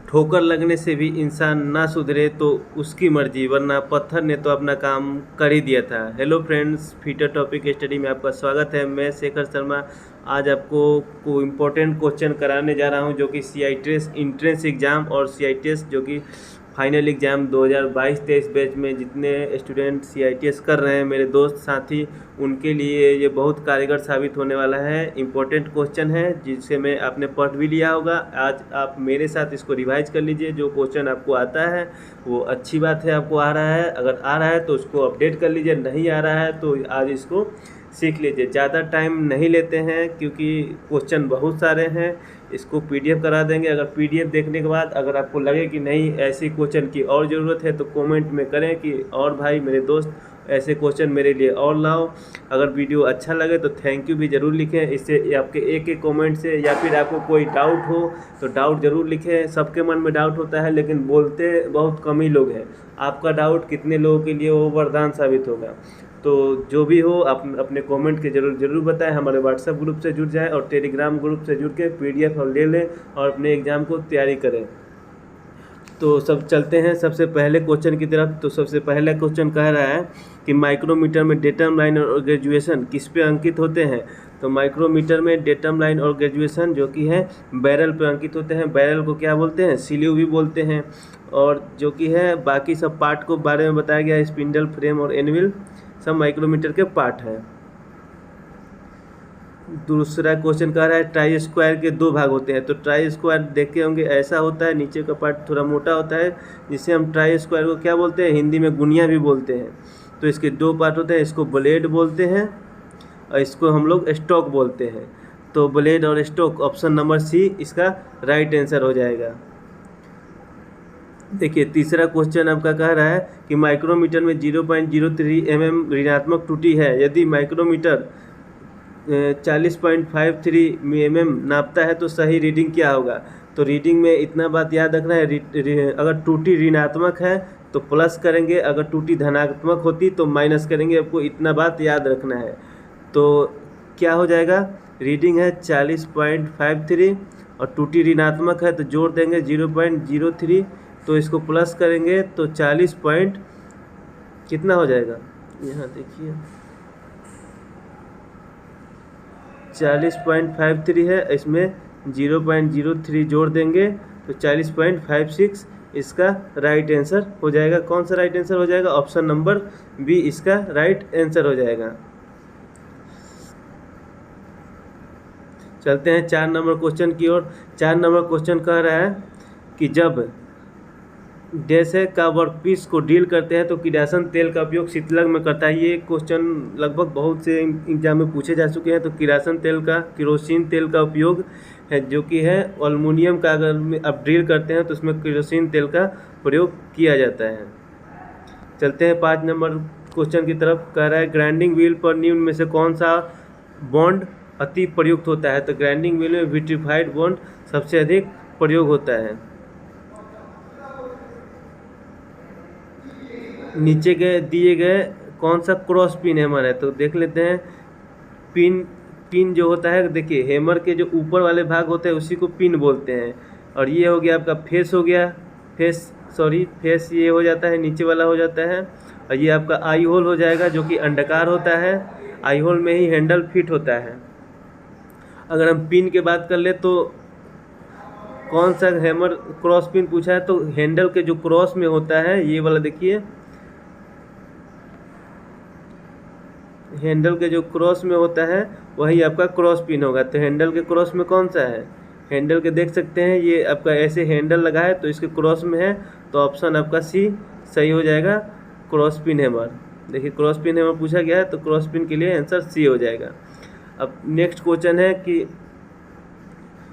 ठोकर लगने से भी इंसान ना सुधरे तो उसकी मर्जी, वरना पत्थर ने तो अपना काम कर ही दिया था। Hello friends, future topic study में आपका स्वागत है। मैं शेखर शर्मा आज आपको को इम्पोर्टेंट क्वेश्चन कराने जा रहा हूं, जो कि CITES इंट्रेंस एग्ज़ाम और CITES जो कि फाइनल एग्ज़ाम 2022-23 बैच में जितने स्टूडेंट CITES कर रहे हैं, मेरे दोस्त साथी, उनके लिए ये बहुत कारगर साबित होने वाला है। इम्पोर्टेंट क्वेश्चन है जिसे मैं आपने पढ़ भी लिया होगा। आज आप मेरे साथ इसको रिवाइज कर लीजिए। जो क्वेश्चन आपको आता है वो अच्छी बात है, आपको आ रहा है। अगर आ रहा है तो उसको अपडेट कर लीजिए, नहीं आ रहा है तो आज इसको सीख लीजिए। ज़्यादा टाइम नहीं लेते हैं क्योंकि क्वेश्चन बहुत सारे हैं। इसको PDF करा देंगे। अगर PDF देखने के बाद अगर आपको लगे कि नहीं ऐसी क्वेश्चन की और ज़रूरत है तो कमेंट में करें कि और भाई मेरे दोस्त ऐसे क्वेश्चन मेरे लिए और लाओ। अगर वीडियो अच्छा लगे तो थैंक यू भी ज़रूर लिखें। इससे आपके एक एक कमेंट से, या फिर आपको कोई डाउट हो तो डाउट ज़रूर लिखें। सबके मन में डाउट होता है लेकिन बोलते बहुत कम ही लोग हैं। आपका डाउट कितने लोगों के लिए वो वरदान साबित होगा। तो जो भी हो आप अपने कमेंट के जरूर बताएं। हमारे व्हाट्सएप ग्रुप से जुड़ जाएं और टेलीग्राम ग्रुप से जुड़ के PDF और ले लें और अपने एग्ज़ाम को तैयारी करें। तो सब चलते हैं सबसे पहले क्वेश्चन की तरफ। तो सबसे पहला क्वेश्चन कह रहा है कि माइक्रोमीटर में डेटम लाइन और ग्रेजुएशन किस पे अंकित होते हैं। तो माइक्रोमीटर में डेटम लाइन और ग्रेजुएशन जो कि है बैरल पे अंकित होते हैं। बैरल को क्या बोलते हैं, सिल्यू भी बोलते हैं। और जो कि है बाकी सब पार्ट को बारे में बताया गया है, स्पिंडल, फ्रेम और एनविल सब माइक्रोमीटर के पार्ट हैं। दूसरा क्वेश्चन कह रहा है ट्राई स्क्वायर के दो भाग होते हैं। तो ट्राई स्क्वायर देखे होंगे, ऐसा होता है, नीचे का पार्ट थोड़ा मोटा होता है, जिसे हम ट्राई स्क्वायर को क्या बोलते हैं, हिंदी में गुनिया भी बोलते हैं। तो इसके दो पार्ट होते हैं, इसको ब्लेड बोलते हैं और इसको हम लोग स्टॉक बोलते हैं। तो ब्लेड और स्टॉक, ऑप्शन नंबर C इसका राइट आंसर हो जाएगा। देखिए तीसरा क्वेश्चन आपका कह रहा है कि माइक्रोमीटर में 0.03 mm ऋणात्मक त्रुटि है। यदि माइक्रोमीटर 40.53 mm नापता है तो सही रीडिंग क्या होगा। तो रीडिंग में इतना बात याद रखना है, अगर त्रुटि ऋणात्मक है तो प्लस करेंगे, अगर त्रुटि धनात्मक होती तो माइनस करेंगे। आपको इतना बात याद रखना है। तो क्या हो जाएगा, रीडिंग है 40.53 और त्रुटि ऋणात्मक है तो जोड़ देंगे 0.03, तो इसको प्लस करेंगे तो 40 पॉइंट कितना हो जाएगा, यहाँ देखिए 40.53 है, इसमें 0.03 जोड़ देंगे तो 40.56 इसका राइट आंसर हो जाएगा। कौन सा राइट आंसर हो जाएगा, ऑप्शन नंबर B इसका राइट आंसर हो जाएगा। चलते हैं 4 नंबर क्वेश्चन की ओर। 4 नंबर क्वेश्चन कह रहा है कि जब जैसे का वर्कपीस को डील करते हैं तो किरासन तेल का उपयोग शीतलक में करता है। ये क्वेश्चन लगभग बहुत से एग्जाम में पूछे जा चुके हैं। तो किरासन तेल का, केरोसिन तेल का उपयोग है जो कि है एल्युमिनियम का, अगर आप ड्रिल करते हैं तो उसमें केरोसिन तेल का प्रयोग किया जाता है। चलते हैं 5 नंबर क्वेश्चन की तरफ। कह रहा है ग्राइंडिंग व्हील पर निम्न में से कौन सा बॉन्ड अति प्रयुक्त होता है। तो ग्राइंडिंग व्हील में विट्रीफाइड बॉन्ड सबसे अधिक प्रयोग होता है। नीचे के दिए गए कौन सा क्रॉस पिन हैमर है। तो देख लेते हैं। पिन जो होता है, देखिए हैमर के जो ऊपर वाले भाग होते हैं उसी को पिन बोलते हैं। और ये हो गया आपका फेस, हो गया फेस ये हो जाता है, नीचे वाला हो जाता है। और ये आपका आई होल हो जाएगा जो कि अंडाकार होता है। आई होल में ही हैंडल फिट होता है। अगर हम पिन की बात कर ले तो कौन सा हैमर क्रॉस पिन पूछा है, तो हैंडल के जो क्रॉस में होता है ये वाला, देखिए हैंडल के जो क्रॉस में होता है वही आपका क्रॉस पिन होगा। तो हैंडल के क्रॉस में कौन सा है, हैंडल के देख सकते हैं ये आपका ऐसे हैंडल लगा है तो इसके क्रॉस में है, तो ऑप्शन आपका C सही हो जाएगा, क्रॉस पिन हैमर। देखिए क्रॉस पिन हैमर पूछा गया है तो क्रॉस पिन के लिए आंसर C हो जाएगा। अब नेक्स्ट क्वेश्चन है कि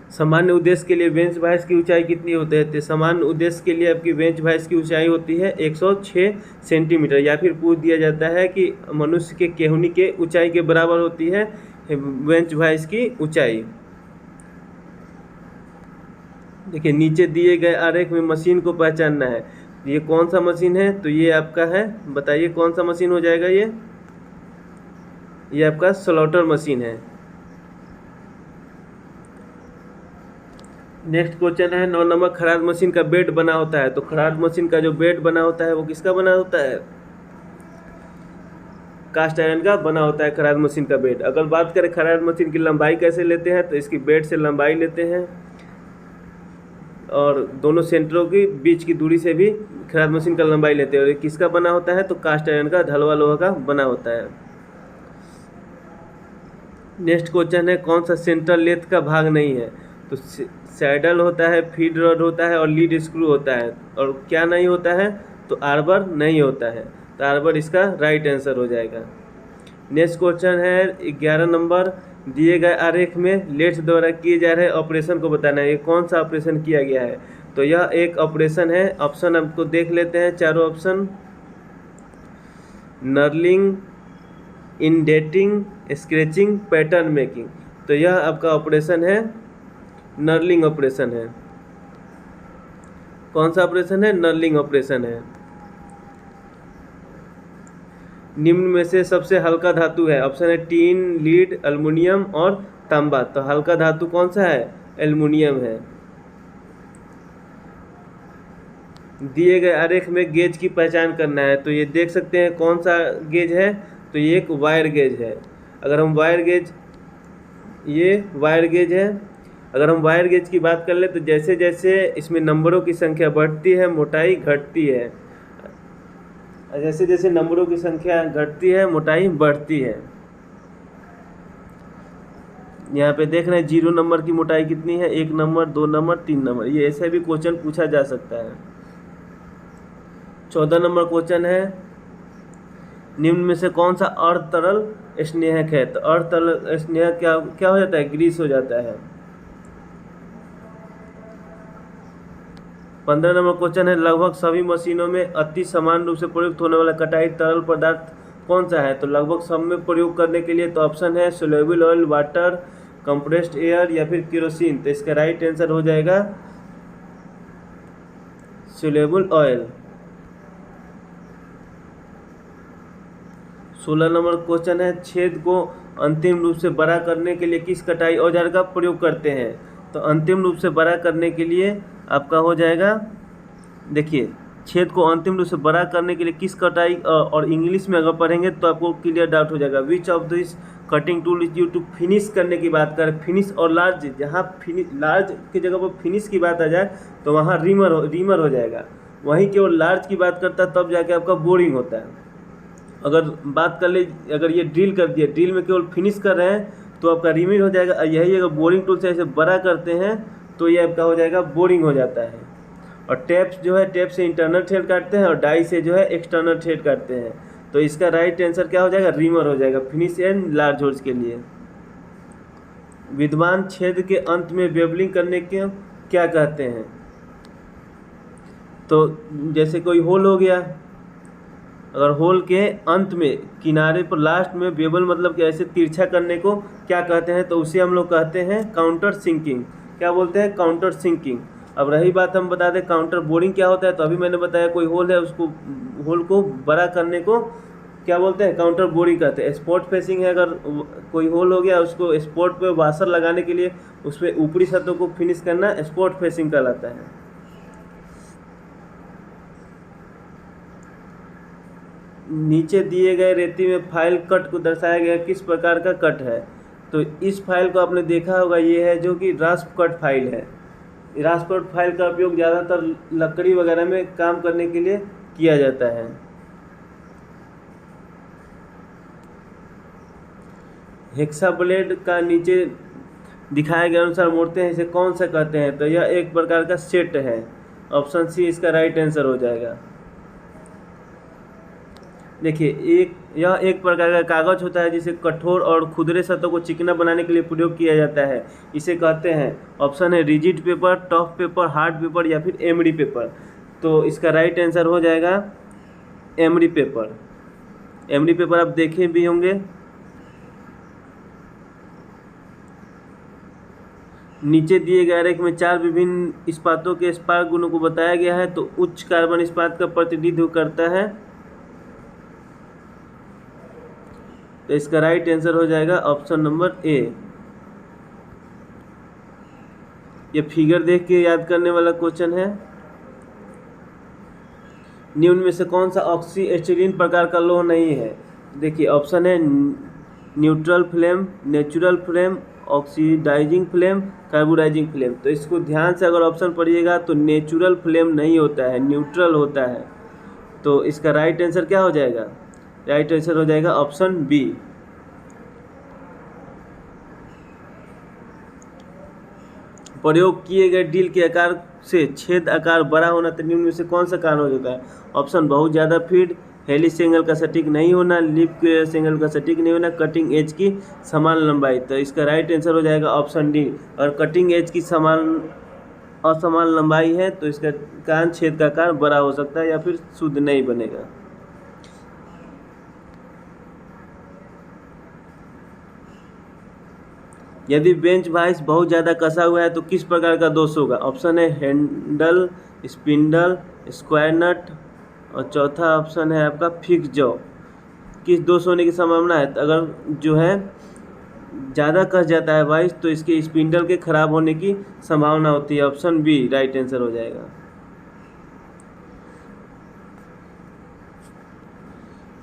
सामान्य उद्देश्य के लिए बेंच वाइस की ऊंचाई कितनी होती है। तो सामान्य उद्देश्य के लिए आपकी बेंच वाइस की ऊंचाई होती है 106 सेंटीमीटर। या फिर पूछ दिया जाता है कि मनुष्य के केहूनी के ऊंचाई के बराबर होती है बेंच वाइस की ऊंचाई। देखिए नीचे दिए गए आरेख में मशीन को पहचानना है। ये कौन सा मशीन है, तो ये आपका है, बताइए कौन सा मशीन हो जाएगा। ये आपका स्लॉटर मशीन है। नेक्स्ट क्वेश्चन है 9 नंबर, खराद मशीन का बेड बना होता है। तो खराद मशीन का जो बेड बना होता है वो किसका बना होता है? कास्ट आयरन का बना होता है खराद मशीन का बेड। अगर बात करें खराद मशीन की लंबाई कैसे लेते हैं, तो इसकी बेड से लंबाई लेते हैं और दोनों सेंटरों की बीच की दूरी से भी खराद मशीन का लंबाई लेते हैं। और ये किसका बना होता है? तो कास्ट आयरन का, ढलवा लोहा का बना होता है। नेक्स्ट क्वेश्चन है कौन सा सेंट्रल लेथ का भाग नहीं है? तो सैडल होता है, फीड रॉड होता है और लीड स्क्रू होता है। और क्या नहीं होता है? तो आर्बर नहीं होता है। तो आर्बर इसका राइट आंसर हो जाएगा। नेक्स्ट क्वेश्चन है 11 नंबर, दिए गए आरेख में लेट्स द्वारा किए जा रहे ऑपरेशन को बताना है। ये कौन सा ऑपरेशन किया गया है? तो यह एक ऑपरेशन है। ऑप्शन आपको देख लेते हैं, चारों option. Knurling, indenting, scratching, pattern making. तो यह आपका ऑपरेशन है, नर्लिंग ऑपरेशन है। कौन सा ऑपरेशन है? नर्लिंग ऑपरेशन है। निम्न में से सबसे हल्का धातु है। ऑप्शन है टीन, लीड, एल्युमिनियम और तांबा। तो हल्का धातु कौन सा है? एल्युमिनियम है। दिए गए आरेख में गेज की पहचान करना है। तो ये देख सकते हैं कौन सा गेज है? तो ये एक वायर गेज है। अगर हम वायर गेज, ये वायर गेज है। अगर हम वायर गेज की बात कर ले तो जैसे जैसे इसमें नंबरों की संख्या बढ़ती है मोटाई घटती है। जैसे जैसे नंबरों की संख्या घटती है मोटाई बढ़ती है। यहाँ पे देख रहे हैं 0 नंबर की मोटाई कितनी है? 1 नंबर, 2 नंबर, 3 नंबर। ये ऐसे भी क्वेश्चन पूछा जा सकता है। 14 नंबर क्वेश्चन है निम्न में से कौन सा अर्ध तरल स्नेहक है? तो अर्ध तरल स्नेहक क्या क्या हो जाता है? ग्रीस हो जाता है। 15 नंबर क्वेश्चन है लगभग सभी मशीनों में अति समान रूप से प्रयुक्त होने वाला कटाई तरल पदार्थ कौन सा है? तो लगभग सब में प्रयोग करने के लिए तो ऑप्शन है soluble oil, water, compressed air या फिर केरोसिन। तो इसका राइट आंसर हो जाएगा सोल्यूबल ऑयल। 16 नंबर क्वेश्चन है छेद को अंतिम रूप से बड़ा करने के लिए किस कटाई औजार का प्रयोग करते हैं? तो अंतिम रूप से बड़ा करने के लिए आपका हो जाएगा, देखिए, छेद को अंतिम रूप से बड़ा करने के लिए किस कटाई, और इंग्लिश में अगर पढ़ेंगे तो आपको क्लियर डाउट हो जाएगा। Which of this cutting tool is use to finish करने की बात करें, फिनिश और लार्ज, जहाँ लार्ज की जगह पर फिनिश की बात आ जाए तो वहाँ रीमर हो जाएगा। वहीं केवल लार्ज की बात करता है तब जाके आपका बोरिंग होता है। अगर बात कर ले, अगर ये ड्रिल कर दिया, ड्रिल में केवल फिनिश कर रहे हैं तो आपका रीमिंग हो जाएगा। यही अगर बोरिंग टूल से ऐसे बड़ा करते हैं तो ये आपका हो जाएगा बोरिंग हो जाता है। और टेप्स जो है, टेप से इंटरनल थ्रेड काटते हैं और डाई से जो है एक्सटर्नल थ्रेड काटते हैं। तो इसका राइट आंसर क्या हो जाएगा? रीमर हो जाएगा, फिनिश एंड लार्ज होल्स के लिए। विद्यमान छेद के अंत में बेवलिंग करने के क्या कहते हैं? तो जैसे कोई होल हो गया, अगर होल के अंत में किनारे पर लास्ट में बेबल मतलब कि ऐसे तिरछा करने को क्या कहते हैं? तो उसे हम लोग कहते हैं काउंटर सिंकिंग। क्या बोलते हैं? Counter sinking. अब रही बात, हम बता दें काउंटर बोरिंग क्या होता है। तो अभी मैंने बताया कोई होल है, उसको होल को बड़ा करने को क्या बोलते हैं? काउंटर बोरिंग कहते हैं। स्पॉट फेसिंग है, अगर कोई होल हो गया उसको स्पॉट पे वाशर लगाने के लिए उसमें ऊपरी सतह को फिनिश करना स्पॉट फेसिंग कहलाता है। नीचे दिए गए रेती में फाइल कट को दर्शाया गया किस प्रकार का कट है? तो इस फाइल को आपने देखा होगा, ये है जो कि रास्प कट फाइल है। रास्प कट फाइल का उपयोग ज़्यादातर लकड़ी वगैरह में काम करने के लिए किया जाता है। हेक्सा ब्लेड का नीचे दिखाए गए अनुसार मोड़ते हैं, इसे कौन सा कहते हैं? तो यह एक प्रकार का सेट है। ऑप्शन सी इसका राइट आंसर हो जाएगा। देखिए, यह एक प्रकार का कागज होता है जिसे कठोर और खुरदरे सतहों को चिकना बनाने के लिए प्रयोग किया जाता है। इसे कहते हैं, ऑप्शन है rigid paper, tough paper, hard paper या फिर एमडी पेपर। तो इसका राइट आंसर हो जाएगा एमडी पेपर। एमडी पेपर आप देखे भी होंगे। नीचे दिए गए आरेख में 4 विभिन्न इस्पातों के स्पार्क गुणों को बताया गया है। तो उच्च कार्बन इस्पात का प्रतिनिधित्व करता है। तो इसका राइट आंसर हो जाएगा ऑप्शन नंबर ए। ये फिगर देख के याद करने वाला क्वेश्चन है। निम्न में से कौन सा ऑक्सी एसिटिलीन प्रकार का लौह नहीं है? देखिए ऑप्शन है neutral flame, natural flame, oxidising flame, carburising flame. तो इसको ध्यान से अगर ऑप्शन पढ़िएगा तो नेचुरल फ्लेम नहीं होता है, न्यूट्रल होता है। तो इसका राइट आंसर क्या हो जाएगा? राइट आंसर हो जाएगा ऑप्शन बी। प्रयोग किए गए ड्रिल के आकार से छेद आकार बड़ा होना तो निम्न में से कौन सा कारण हो जाता है? ऑप्शन बहुत ज़्यादा फीड, हेलिक्स एंगल का सटीक नहीं होना, लिप एंगल का सटीक नहीं होना, कटिंग एज की समान लंबाई। तो इसका राइट आंसर हो जाएगा ऑप्शन डी। और कटिंग एज की असमान लंबाई है तो इसका कारण छेद का आकार बड़ा हो सकता है या फिर शुद्ध नहीं बनेगा। यदि बेंच वाइस बहुत ज़्यादा कसा हुआ है तो किस प्रकार का दोष होगा? ऑप्शन है हैंडल, स्पिंडल, स्क्वायर नट, और चौथा ऑप्शन है आपका फिक्स जॉ। किस दोष होने की संभावना है? तो अगर जो है ज़्यादा कस जाता है वाइस तो इसके स्पिंडल के खराब होने की संभावना होती है। ऑप्शन बी राइट आंसर हो जाएगा।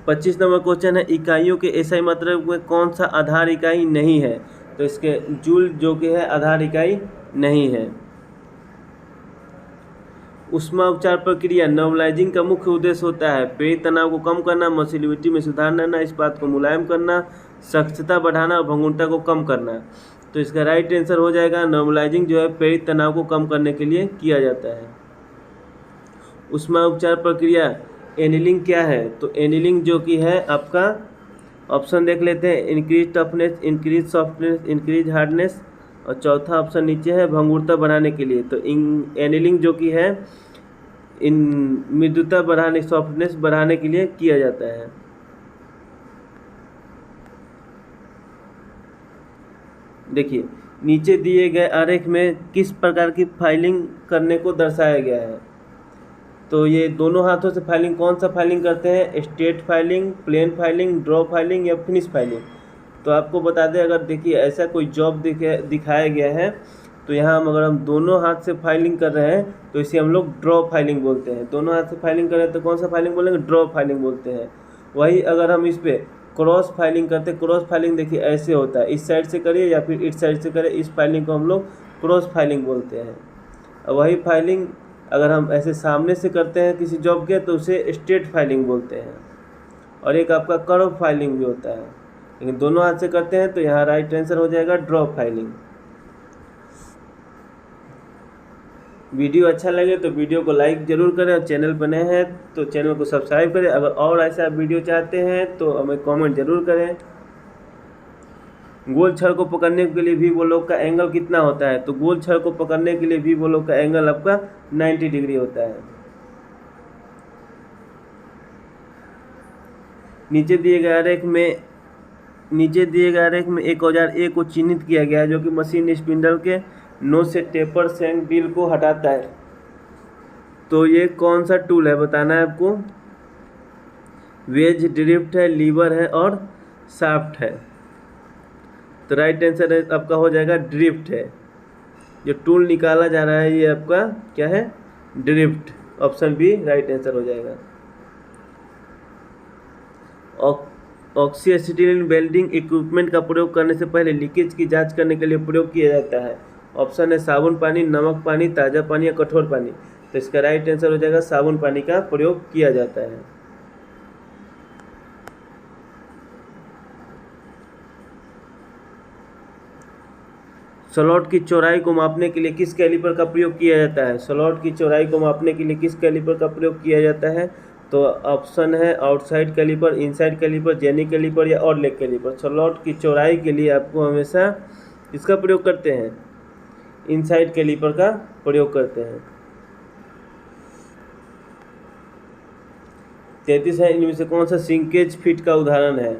25 नंबर क्वेश्चन है इकाइयों के एसआई मात्रा में कौन सा आधार इकाई नहीं है? तो इसके जूल जो कि है आधार इकाई नहीं है। ऊष्मा उपचार प्रक्रिया नॉर्मलाइजिंग का मुख्य उद्देश्य होता है प्रेरित तनाव को कम करना, मॉसिलिटी में सुधार लाना, इस्पात को मुलायम करना, सख्तता बढ़ाना और भंगुरता को कम करना। तो इसका राइट आंसर हो जाएगा नॉर्मलाइजिंग जो है प्रेरित तनाव को कम करने के लिए किया जाता है। ऊष्मा उपचार प्रक्रिया एनीलिंग क्या है? तो एनीलिंग जो कि है आपका ऑप्शन देख लेते हैं, increase toughness, increase softness, increase hardness, और चौथा ऑप्शन नीचे है भंगुरता बढ़ाने के लिए। तो एनीलिंग जो कि है इन मृदुता बढ़ाने, सॉफ्टनेस बढ़ाने के लिए किया जाता है। देखिए नीचे दिए गए आरेख में किस प्रकार की फाइलिंग करने को दर्शाया गया है? तो ये दोनों हाथों से फाइलिंग, कौन सा फाइलिंग करते हैं? Straight filing, plain filing, draw filing या फिनिश फाइलिंग। तो आपको बता दें अगर देखिए ऐसा कोई जॉब दिखाया गया है तो यहाँ हम दोनों हाथ से फाइलिंग कर रहे हैं तो इसे हम लोग ड्रॉ फाइलिंग बोलते हैं। दोनों हाथ से फाइलिंग कर रहे हैं तो कौन सा फाइलिंग बोलेंगे? ड्रॉ फाइलिंग बोलते हैं। वही अगर हम इस पर क्रॉस फाइलिंग करते, क्रॉस फाइलिंग देखिए ऐसे होता है, इस साइड से करिए या फिर इस साइड से करें, इस फाइलिंग को हम लोग क्रॉस फाइलिंग बोलते हैं। और वही फाइलिंग अगर हम ऐसे सामने से करते हैं किसी जॉब के तो उसे स्ट्रेट फाइलिंग बोलते हैं। और एक आपका कर्व फाइलिंग भी होता है, लेकिन दोनों हाथ से करते हैं तो यहाँ राइट आंसर हो जाएगा ड्रॉ फाइलिंग। वीडियो अच्छा लगे तो वीडियो को लाइक जरूर करें और चैनल पर नए हैं तो चैनल को सब्सक्राइब करें। अगर और ऐसा वीडियो चाहते हैं तो हमें कमेंट जरूर करें। गोल छड़ को पकड़ने के लिए भी वो लोग का एंगल कितना होता है? तो गोल छड़ को पकड़ने के लिए भी वो लोग का एंगल आपका 90 डिग्री होता है। नीचे दिए गए आरेख में एक औजार ए को चिन्हित किया गया है जो कि मशीन स्पिंडल के नोज से टेपर सेंक डील को हटाता है। तो ये कौन सा टूल है बताना है आपको। वेज, ड्रिफ्ट है, लीवर है और शाफ्ट है। तो राइट आंसर आपका हो जाएगा ड्रिफ्ट है। जो टूल निकाला जा रहा है ये आपका क्या है? Drift. Option B right answer हो जाएगा। ऑक्सी एसिटिलीन वेल्डिंग इक्विपमेंट का प्रयोग करने से पहले लीकेज की जांच करने के लिए प्रयोग किया जाता है। ऑप्शन है साबुन पानी, नमक पानी, ताज़ा पानी या कठोर पानी। तो इसका राइट आंसर हो जाएगा साबुन पानी का प्रयोग किया जाता है। स्लॉट की चौड़ाई को मापने के लिए किस कैलिपर का प्रयोग किया जाता है? स्लॉट की चौड़ाई को मापने के लिए किस कैलिपर का प्रयोग किया जाता है? तो ऑप्शन है outside caliper, inside caliper, jenny caliper या और लेग कैलिपर। स्लॉट की चौड़ाई के लिए आपको हमेशा इसका प्रयोग करते हैं, इनसाइड कैलिपर का प्रयोग करते हैं। 33 है इनमें से कौन सा सिंकेज फिट का उदाहरण है?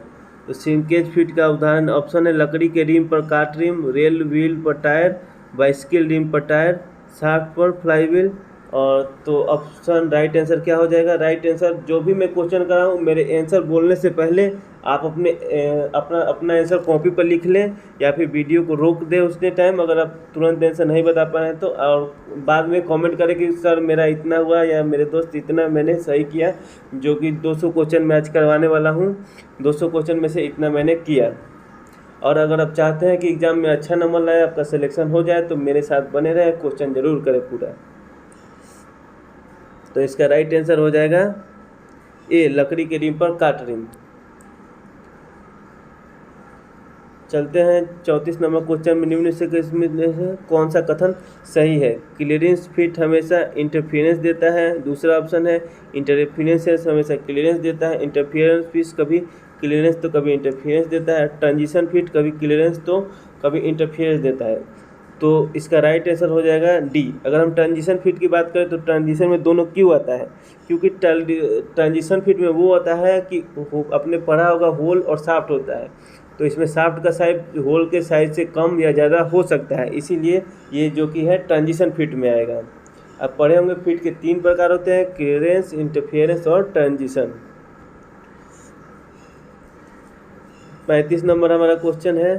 तो सिंकेज फिट का उदाहरण ऑप्शन है लकड़ी के रिम पर काट रिम, रेल व्हील पर टायर, बाइसिकल रिम पर टायर, शाफ्ट पर फ्लाई व्हील और तो ऑप्शन राइट आंसर क्या हो जाएगा? राइट आंसर जो भी मैं क्वेश्चन कर रहा हूँ मेरे आंसर बोलने से पहले आप अपना अपना आंसर कॉपी पर लिख लें या फिर वीडियो को रोक दें उतने टाइम, अगर आप तुरंत आंसर नहीं बता पा रहे हैं तो, और बाद में कमेंट करें कि सर मेरा इतना हुआ या मेरे दोस्त इतना मैंने सही किया। जो कि 200 क्वेश्चन मैं आज करवाने वाला हूँ, 200 क्वेश्चन में से इतना मैंने किया। और अगर आप चाहते हैं कि एग्ज़ाम में अच्छा नंबर लाए, आपका सिलेक्शन हो जाए, तो मेरे साथ बने रहे, क्वेश्चन ज़रूर करें पूरा। तो इसका राइट आंसर हो जाएगा ए, लकड़ी के रिम पर काट रिम। चलते हैं 34 नंबर क्वेश्चन में, निम्न से कौन सा कथन सही है? क्लियरेंस फिट हमेशा इंटरफेरेंस देता है। दूसरा ऑप्शन है इंटरफेरेंस हमेशा क्लियरेंस देता है। इंटरफेरेंस फिट कभी क्लियरेंस तो कभी इंटरफेरेंस देता है। ट्रांजिशन फिट कभी क्लियरेंस तो कभी इंटरफेरेंस देता है। तो इसका राइट आंसर हो जाएगा डी। अगर हम ट्रांजिशन फिट की बात करें तो ट्रांजिशन में दोनों क्यों आता है? क्योंकि ट्रांजिशन फिट में वो आता है कि आपने पढ़ा होगा होल और शाफ्ट होता है, तो इसमें शाफ्ट का साइज होल के साइज से कम या ज़्यादा हो सकता है, इसीलिए ये जो कि है ट्रांजिशन फिट में आएगा। आप पढ़े होंगे फिट के 3 प्रकार होते हैं, क्लियरेंस, इंटरफेरेंस और ट्रांजिशन। 35 नंबर हमारा क्वेश्चन है,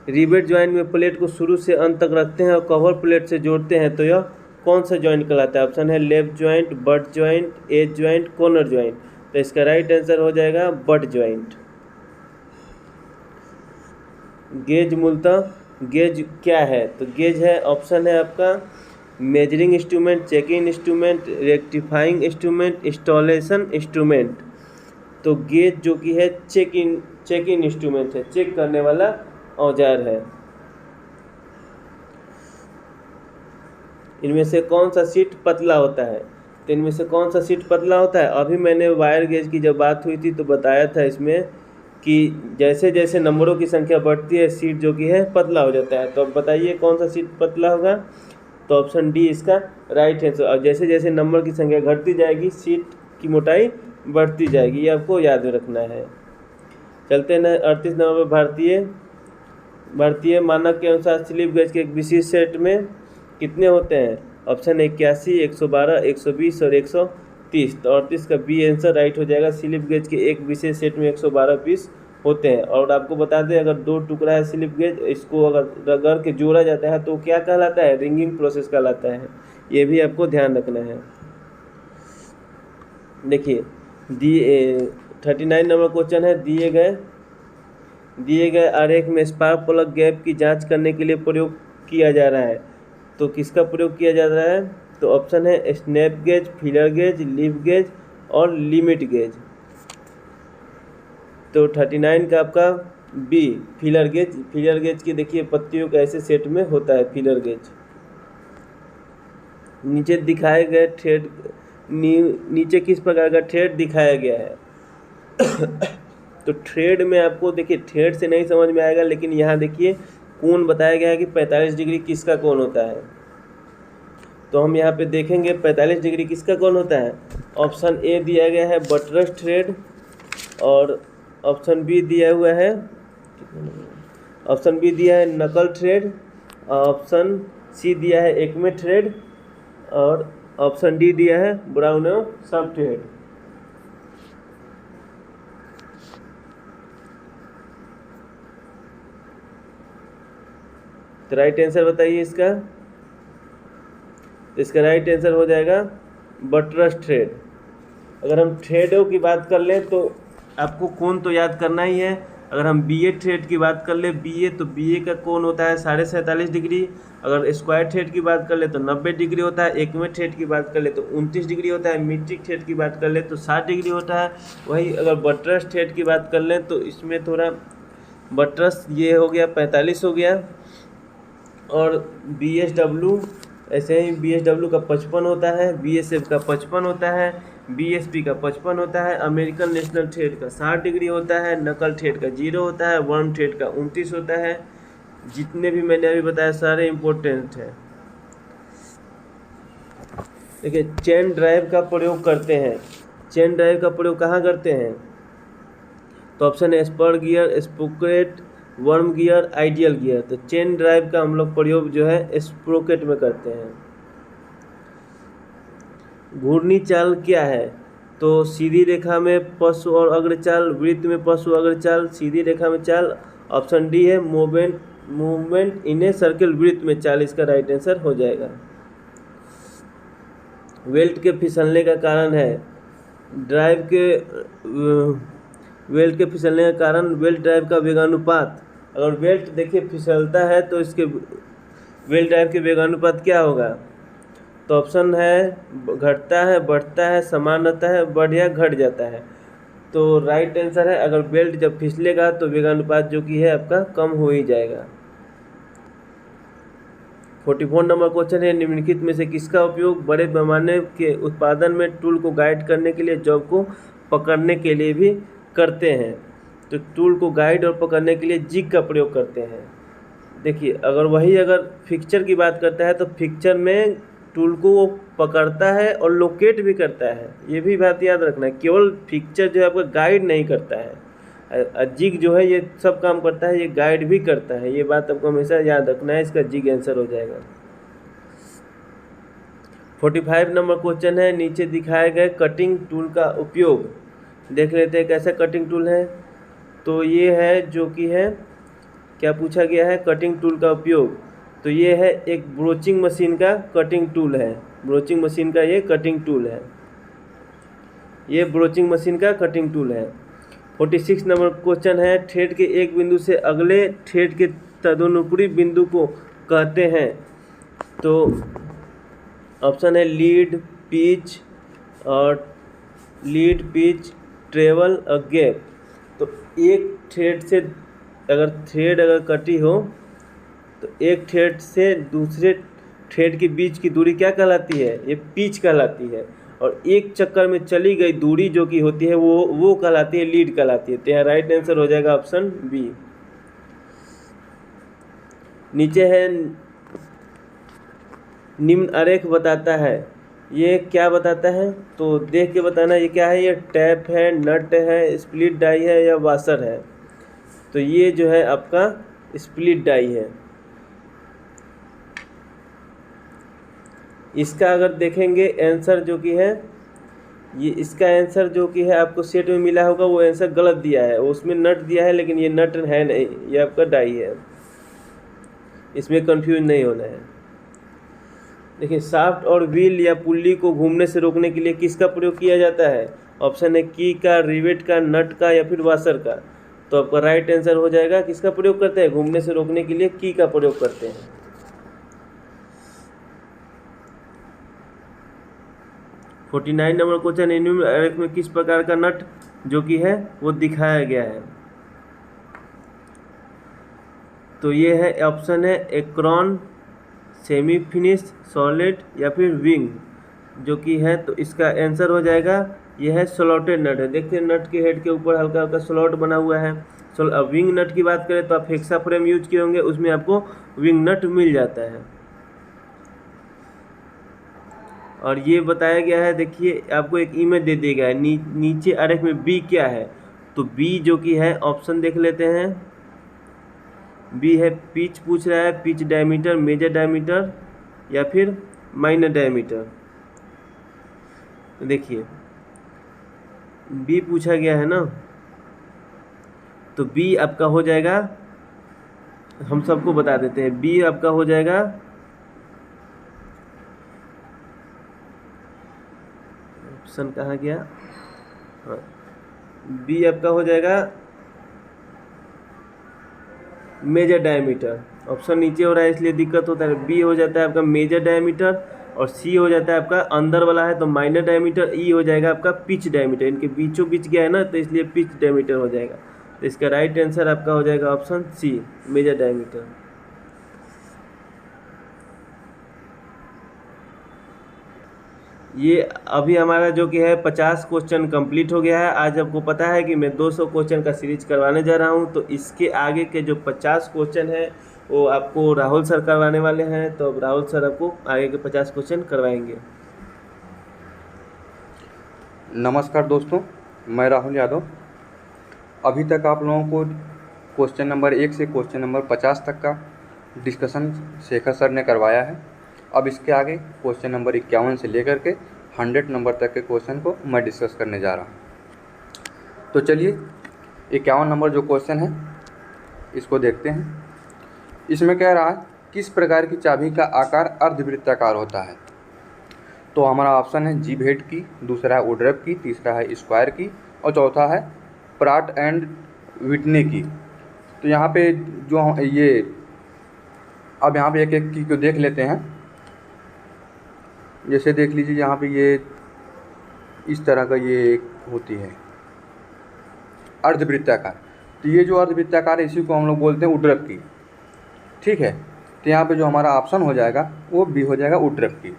रिवेट ज्वाइंट में प्लेट को शुरू से अंत तक रखते हैं और कवर प्लेट से जोड़ते हैं, तो यह कौन सा ज्वाइंट कहलाता है? ऑप्शन है lap joint, butt joint, edge joint, corner joint. तो इसका राइट आंसर हो जाएगा बट ज्वाइंट। गेज मूलतः गेज क्या है? तो गेज है, ऑप्शन है आपका measuring instrument, checking instrument, rectifying instrument, installation instrument. तो गेज जो कि है चेकिंग इंस्ट्रूमेंट है, चेक करने वाला औजार है। इनमें से कौन सा सीट पतला होता है? तो इनमें से कौन सा सीट पतला होता है? अभी मैंने वायर गेज की जब बात हुई थी तो बताया था इसमें कि जैसे जैसे नंबरों की संख्या बढ़ती है सीट जो कि है पतला हो जाता है। तो अब बताइए कौन सा सीट पतला होगा? तो ऑप्शन डी इसका राइट आंसर। और जैसे जैसे नंबर की संख्या घटती जाएगी सीट की मोटाई बढ़ती जाएगी, ये आपको याद रखना है। चलते हैं 38 नंबर पर, भारतीय मानक के अनुसार स्लिप गेज के एक विशेष सेट में कितने होते हैं? ऑप्शन 81, 112, 120 और 130। तो 38 का बी आंसर राइट हो जाएगा। स्लिप गेज के एक विशेष सेट में 112 पीस होते हैं। और आपको बता दें, अगर 2 टुकड़ा है स्लिप गेज, इसको अगर रगड़ के जोड़ा जाता है तो क्या कहलाता है? रिंगिंग प्रोसेस कहलाता है। ये भी आपको ध्यान रखना है। देखिए 39 नंबर क्वेश्चन है, दिए गए आरेख में स्पार्क प्लग गैप की जांच करने के लिए प्रयोग किया जा रहा है, तो किसका प्रयोग किया जा रहा है? तो ऑप्शन है snap gauge, feeler gauge, leaf gauge और लिमिट गेज। तो 39 का आपका बी फीलर गेज की देखिए पत्तियों का ऐसे सेट में होता है फीलर गेज। नीचे दिखाए गए थ्रेड, नीचे किस प्रकार का थ्रेड दिखाया गया है? तो थ्रेड में आपको देखिए थ्रेड से नहीं समझ में आएगा, लेकिन यहाँ देखिए कोण बताया गया है कि 45 डिग्री किसका कोण होता है। तो हम यहाँ पे देखेंगे 45 डिग्री किसका कोण होता है। ऑप्शन ए दिया गया है बटरस थ्रेड, और ऑप्शन बी दिया हुआ है, ऑप्शन बी दिया है नकल थ्रेड, ऑप्शन सी दिया है एक्मे थ्रेड, और ऑप्शन डी दिया है ब्राउन सब थ्रेड। तो राइट आंसर बताइए इसका। तो इसका राइट आंसर हो जाएगा बटरस थ्रेड। अगर हम थ्रेडों की बात कर लें तो आपको कोण तो याद करना ही है। अगर हम बीए थ्रेड की बात कर ले, तो बीए का कोण होता है 47.5 डिग्री। अगर स्क्वायर थ्रेड की बात कर ले तो 90 डिग्री होता है। एकमे थ्रेड की बात कर ले तो 29 डिग्री होता है। मीट्रिक थ्रेड की बात कर ले तो 60 डिग्री होता है। वही अगर बटरस थ्रेड की बात कर लें तो इसमें थोड़ा बटरस ये हो गया 45 हो गया, और BSW ऐसे ही BSW का 55 होता है, BSF का 55 होता है, BSP का 55 होता है, अमेरिकन नेशनल थ्रेड का 60 डिग्री होता है, नकल थ्रेड का 0 होता है, वर्म थ्रेड का 29 होता है। जितने भी मैंने अभी बताया सारे इम्पोर्टेंट है। देखिए चेन ड्राइव का प्रयोग करते हैं। चेन ड्राइव का प्रयोग कहाँ करते हैं? तो ऑप्शन है spur gear, sprocket, worm gear, ideal gear. तो चेन ड्राइव का हम लोग प्रयोग जो है स्प्रोकेट में करते हैं। घूर्णी चाल क्या है? तो सीधी रेखा में पशु और अग्रचाल, वृत्त में पशु अग्रचाल, सीधी रेखा में चाल। ऑप्शन डी है मूवमेंट इन ए सर्किल, वृत्त में चाल, इसका राइट आंसर हो जाएगा। वेल्ट के फिसलने का कारण है वेल्ट के फिसलने का कारण वेल्ट ड्राइव का वेगानुपात। अगर वेल्ट देखिए फिसलता है तो इसके वेल्ट ड्राइव के वेगानुपात क्या होगा? तो ऑप्शन है घटता है, बढ़ता है, समान रहता है, बढ़ या घट जाता है। तो राइट आंसर है अगर बेल्ट जब फिसलेगा तो वेगानुपात जो कि है आपका कम हो ही जाएगा। 44 नंबर क्वेश्चन है, निम्नलिखित में से किसका उपयोग बड़े पैमाने के उत्पादन में टूल को गाइड करने के लिए, जॉब को पकड़ने के लिए भी करते हैं? तो टूल को गाइड और पकड़ने के लिए जिग का प्रयोग करते हैं। देखिए अगर फिक्चर की बात करता है तो फिक्चर में टूल को वो पकड़ता है और लोकेट भी करता है, ये भी बात याद रखना है। केवल फिक्चर जो है आपका गाइड नहीं करता है, जिग जो है ये सब काम करता है, ये गाइड भी करता है, ये बात आपको हमेशा याद रखना है। इसका जिग आंसर हो जाएगा। 45 नंबर क्वेश्चन है, नीचे दिखाए गए कटिंग टूल का उपयोग देख लेते हैं कैसा कटिंग टूल है। तो ये है जो कि है क्या पूछा गया है, कटिंग टूल का उपयोग। तो ये है एक ब्रोचिंग मशीन का कटिंग टूल है, ब्रोचिंग मशीन का ये कटिंग टूल है, ये ब्रोचिंग मशीन का कटिंग टूल है। 46 नंबर क्वेश्चन है, थ्रेड के एक बिंदु से अगले थ्रेड के तदनुरूपी बिंदु को कहते हैं? तो ऑप्शन है लीड, पिच, ट्रेवल और गैप। तो एक थ्रेड से अगर कटी हो तो एक थ्रेड से दूसरे थ्रेड के बीच की दूरी क्या कहलाती है? ये पिच कहलाती है। और एक चक्कर में चली गई दूरी जो कि होती है वो कहलाती है लीड कहलाती है। तो यहाँ राइट आंसर हो जाएगा ऑप्शन बी। नीचे है निम्न आरेख बताता है, ये क्या बताता है? तो देख के बताना ये क्या है, ये टैप है, नट है, स्प्लिट डाई है या वाशर है? तो ये जो है आपका स्प्लिट डाई है। इसका अगर देखेंगे आंसर जो कि है ये, इसका आंसर जो कि है आपको सेट में मिला होगा वो आंसर गलत दिया है, उसमें नट दिया है लेकिन ये नट है नहीं, ये आपका डाई है, इसमें कंफ्यूज नहीं होना है। देखिए शाफ्ट और व्हील या पुल्ली को घूमने से रोकने के लिए किसका प्रयोग किया जाता है? ऑप्शन है की का, रिवेट का, नट का या फिर वाशर का। तो आपका राइट आंसर हो जाएगा किसका प्रयोग करते हैं? घूमने से रोकने के लिए की का प्रयोग करते हैं। 49 नंबर क्वेश्चन, निम्न आरेख में किस प्रकार का नट जो कि है वो दिखाया गया है? तो ये है ऑप्शन है एक्रोन, सेमी फिनिश, सॉलिड या फिर विंग जो कि है। तो इसका आंसर हो जाएगा ये है स्लॉटेड नट है। देखते हैं नट के हेड के ऊपर हल्का हल्का स्लॉट बना हुआ है। अब विंग नट की बात करें तो आप हेक्सा फ्रेम यूज किए होंगे, उसमें आपको विंग नट मिल जाता है। और ये बताया गया है, देखिए आपको एक इमेज दे दिया गया है, नीचे आरेख में बी क्या है? तो बी जो कि है ऑप्शन देख लेते हैं। बी है पिच पूछ रहा है, पिच डायमीटर, मेजर डायमीटर या फिर माइनर डायमीटर। तो देखिए बी पूछा गया है ना, तो बी आपका हो जाएगा, हम सबको बता देते हैं, बी आपका हो जाएगा ऑप्शन कहाँ गया, हाँ बी आपका हो जाएगा मेजर डायमीटर। ऑप्शन नीचे हो रहा है इसलिए दिक्कत होता है। बी हो जाता है आपका मेजर डायमीटर और सी हो जाता है आपका अंदर वाला है तो माइनर डायमीटर, ई हो जाएगा आपका पिच डायमीटर। इनके बीचों बीच गया है ना तो इसलिए पिच डायमीटर हो जाएगा। तो इसका राइट आंसर आपका हो जाएगा ऑप्शन सी, मेजर डायमीटर। ये अभी हमारा जो कि है 50 क्वेश्चन कंप्लीट हो गया है। आज आपको पता है कि मैं 200 क्वेश्चन का सीरीज करवाने जा रहा हूँ, तो इसके आगे के जो 50 क्वेश्चन है वो आपको राहुल सर करवाने वाले हैं। तो अब राहुल सर आपको आगे के 50 क्वेश्चन करवाएंगे। नमस्कार दोस्तों, मैं राहुल यादव। अभी तक आप लोगों को क्वेश्चन नंबर 1 से क्वेश्चन नंबर 50 तक का डिस्कशन शेखर सर ने करवाया है। अब इसके आगे क्वेश्चन नंबर 51 से लेकर के 100 नंबर तक के क्वेश्चन को मैं डिस्कस करने जा रहा हूँ। तो चलिए 51 नंबर जो क्वेश्चन है इसको देखते हैं। इसमें कह रहा है किस प्रकार की चाबी का आकार अर्धवृत्ताकार होता है। तो हमारा ऑप्शन है जीभ हेड की, दूसरा है वुडरफ की, तीसरा है स्क्वायर की और चौथा है प्राट एंड विटने की। तो यहाँ पे जो ये अब यहाँ पे एक एक की को देख लेते हैं। जैसे देख लीजिए यहाँ पे ये इस तरह का ये होती है अर्धवृत्ताकार। तो ये जो अर्धवृत्ताकार है इसी को हम लोग बोलते हैं वुडरफ की। ठीक है, तो यहाँ पे जो हमारा ऑप्शन हो जाएगा वो बी हो जाएगा वुडरफ की।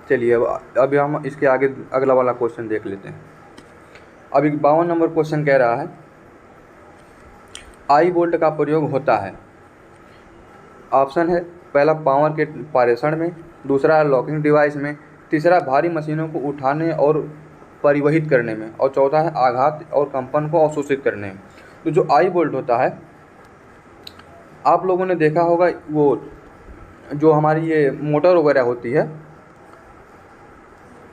चलिए अब हम इसके आगे अगला वाला क्वेश्चन देख लेते हैं। अब 52 नंबर क्वेश्चन कह रहा है आई बोल्ट का प्रयोग होता है। ऑप्शन है पहला पावर के पारेषण में, दूसरा है लॉकिंग डिवाइस में, तीसरा भारी मशीनों को उठाने और परिवहित करने में और चौथा है आघात और कंपन को अवशोषित करने में। तो जो आई बोल्ट होता है आप लोगों ने देखा होगा वो जो हमारी ये मोटर वगैरह होती है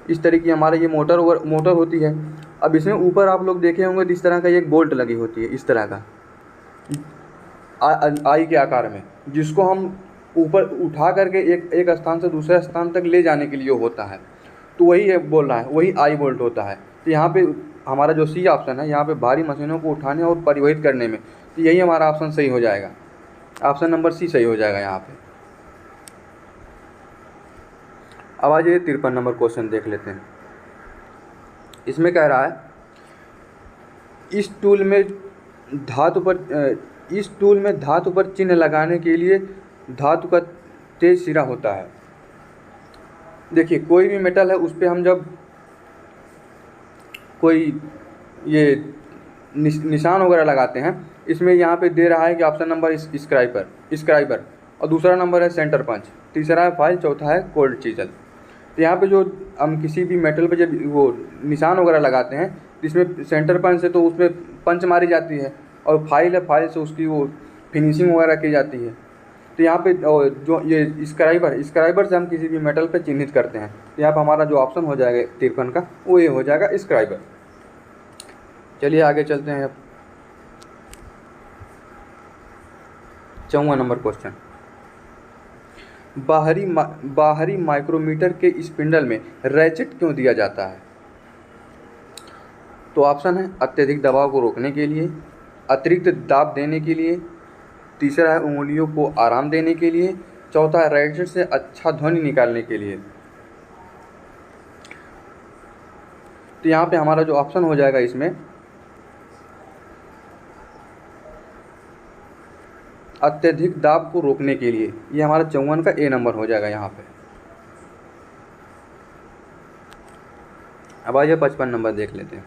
इस तरह की हमारे ये मोटर होती है। अब इसमें ऊपर आप लोग देखे होंगे इस तरह का एक बोल्ट लगी होती है इस तरह का आई के आकार में, जिसको हम ऊपर उठा करके एक स्थान से दूसरे स्थान तक ले जाने के लिए होता है। तो वही है बोल रहा है वही आई बोल्ट होता है। तो यहाँ पे हमारा जो सी ऑप्शन है यहाँ पे भारी मशीनों को उठाने और परिवहित करने में, तो यही हमारा ऑप्शन सही हो जाएगा। ऑप्शन नंबर सी सही हो जाएगा यहाँ पे। अब आज ये 53 नंबर क्वेश्चन देख लेते हैं। इसमें कह रहा है इस टूल में धातु पर चिन्ह लगाने के लिए धातु का तेज सिरा होता है। देखिए कोई भी मेटल है उस पर हम जब कोई ये निशान वगैरह लगाते हैं, इसमें यहाँ पे दे रहा है कि ऑप्शन नंबर स्क्राइबर और दूसरा नंबर है सेंटर पंच, तीसरा है फाइल, चौथा है कोल्ड चीजल। तो यहाँ पे जो हम किसी भी मेटल पे जब वो निशान वगैरह लगाते हैं जिसमें सेंटर पंच से तो उसमें पंच मारी जाती है और फाइल से उसकी वो फिनिशिंग वगैरह की जाती है। तो यहाँ पे जो ये स्क्राइबर से हम किसी भी मेटल पे चिन्हित करते हैं। तो यहाँ पर हमारा जो ऑप्शन हो जाएगा 53 का वो ये हो जाएगा स्क्राइबर। चलिए आगे चलते हैं। 54 नंबर क्वेश्चन, बाहरी माइक्रोमीटर के स्पिंडल में रैचेट क्यों दिया जाता है। तो ऑप्शन है अत्यधिक दबाव को रोकने के लिए, अतिरिक्त दाब देने के लिए, तीसरा है उंगलियों को आराम देने के लिए, चौथा है रैचेट से अच्छा ध्वनि निकालने के लिए। तो यहाँ पे हमारा जो ऑप्शन हो जाएगा इसमें अत्यधिक दाब को रोकने के लिए, ये हमारा 54 का ए नंबर हो जाएगा यहाँ पे। अब आइए 55 नंबर देख लेते हैं।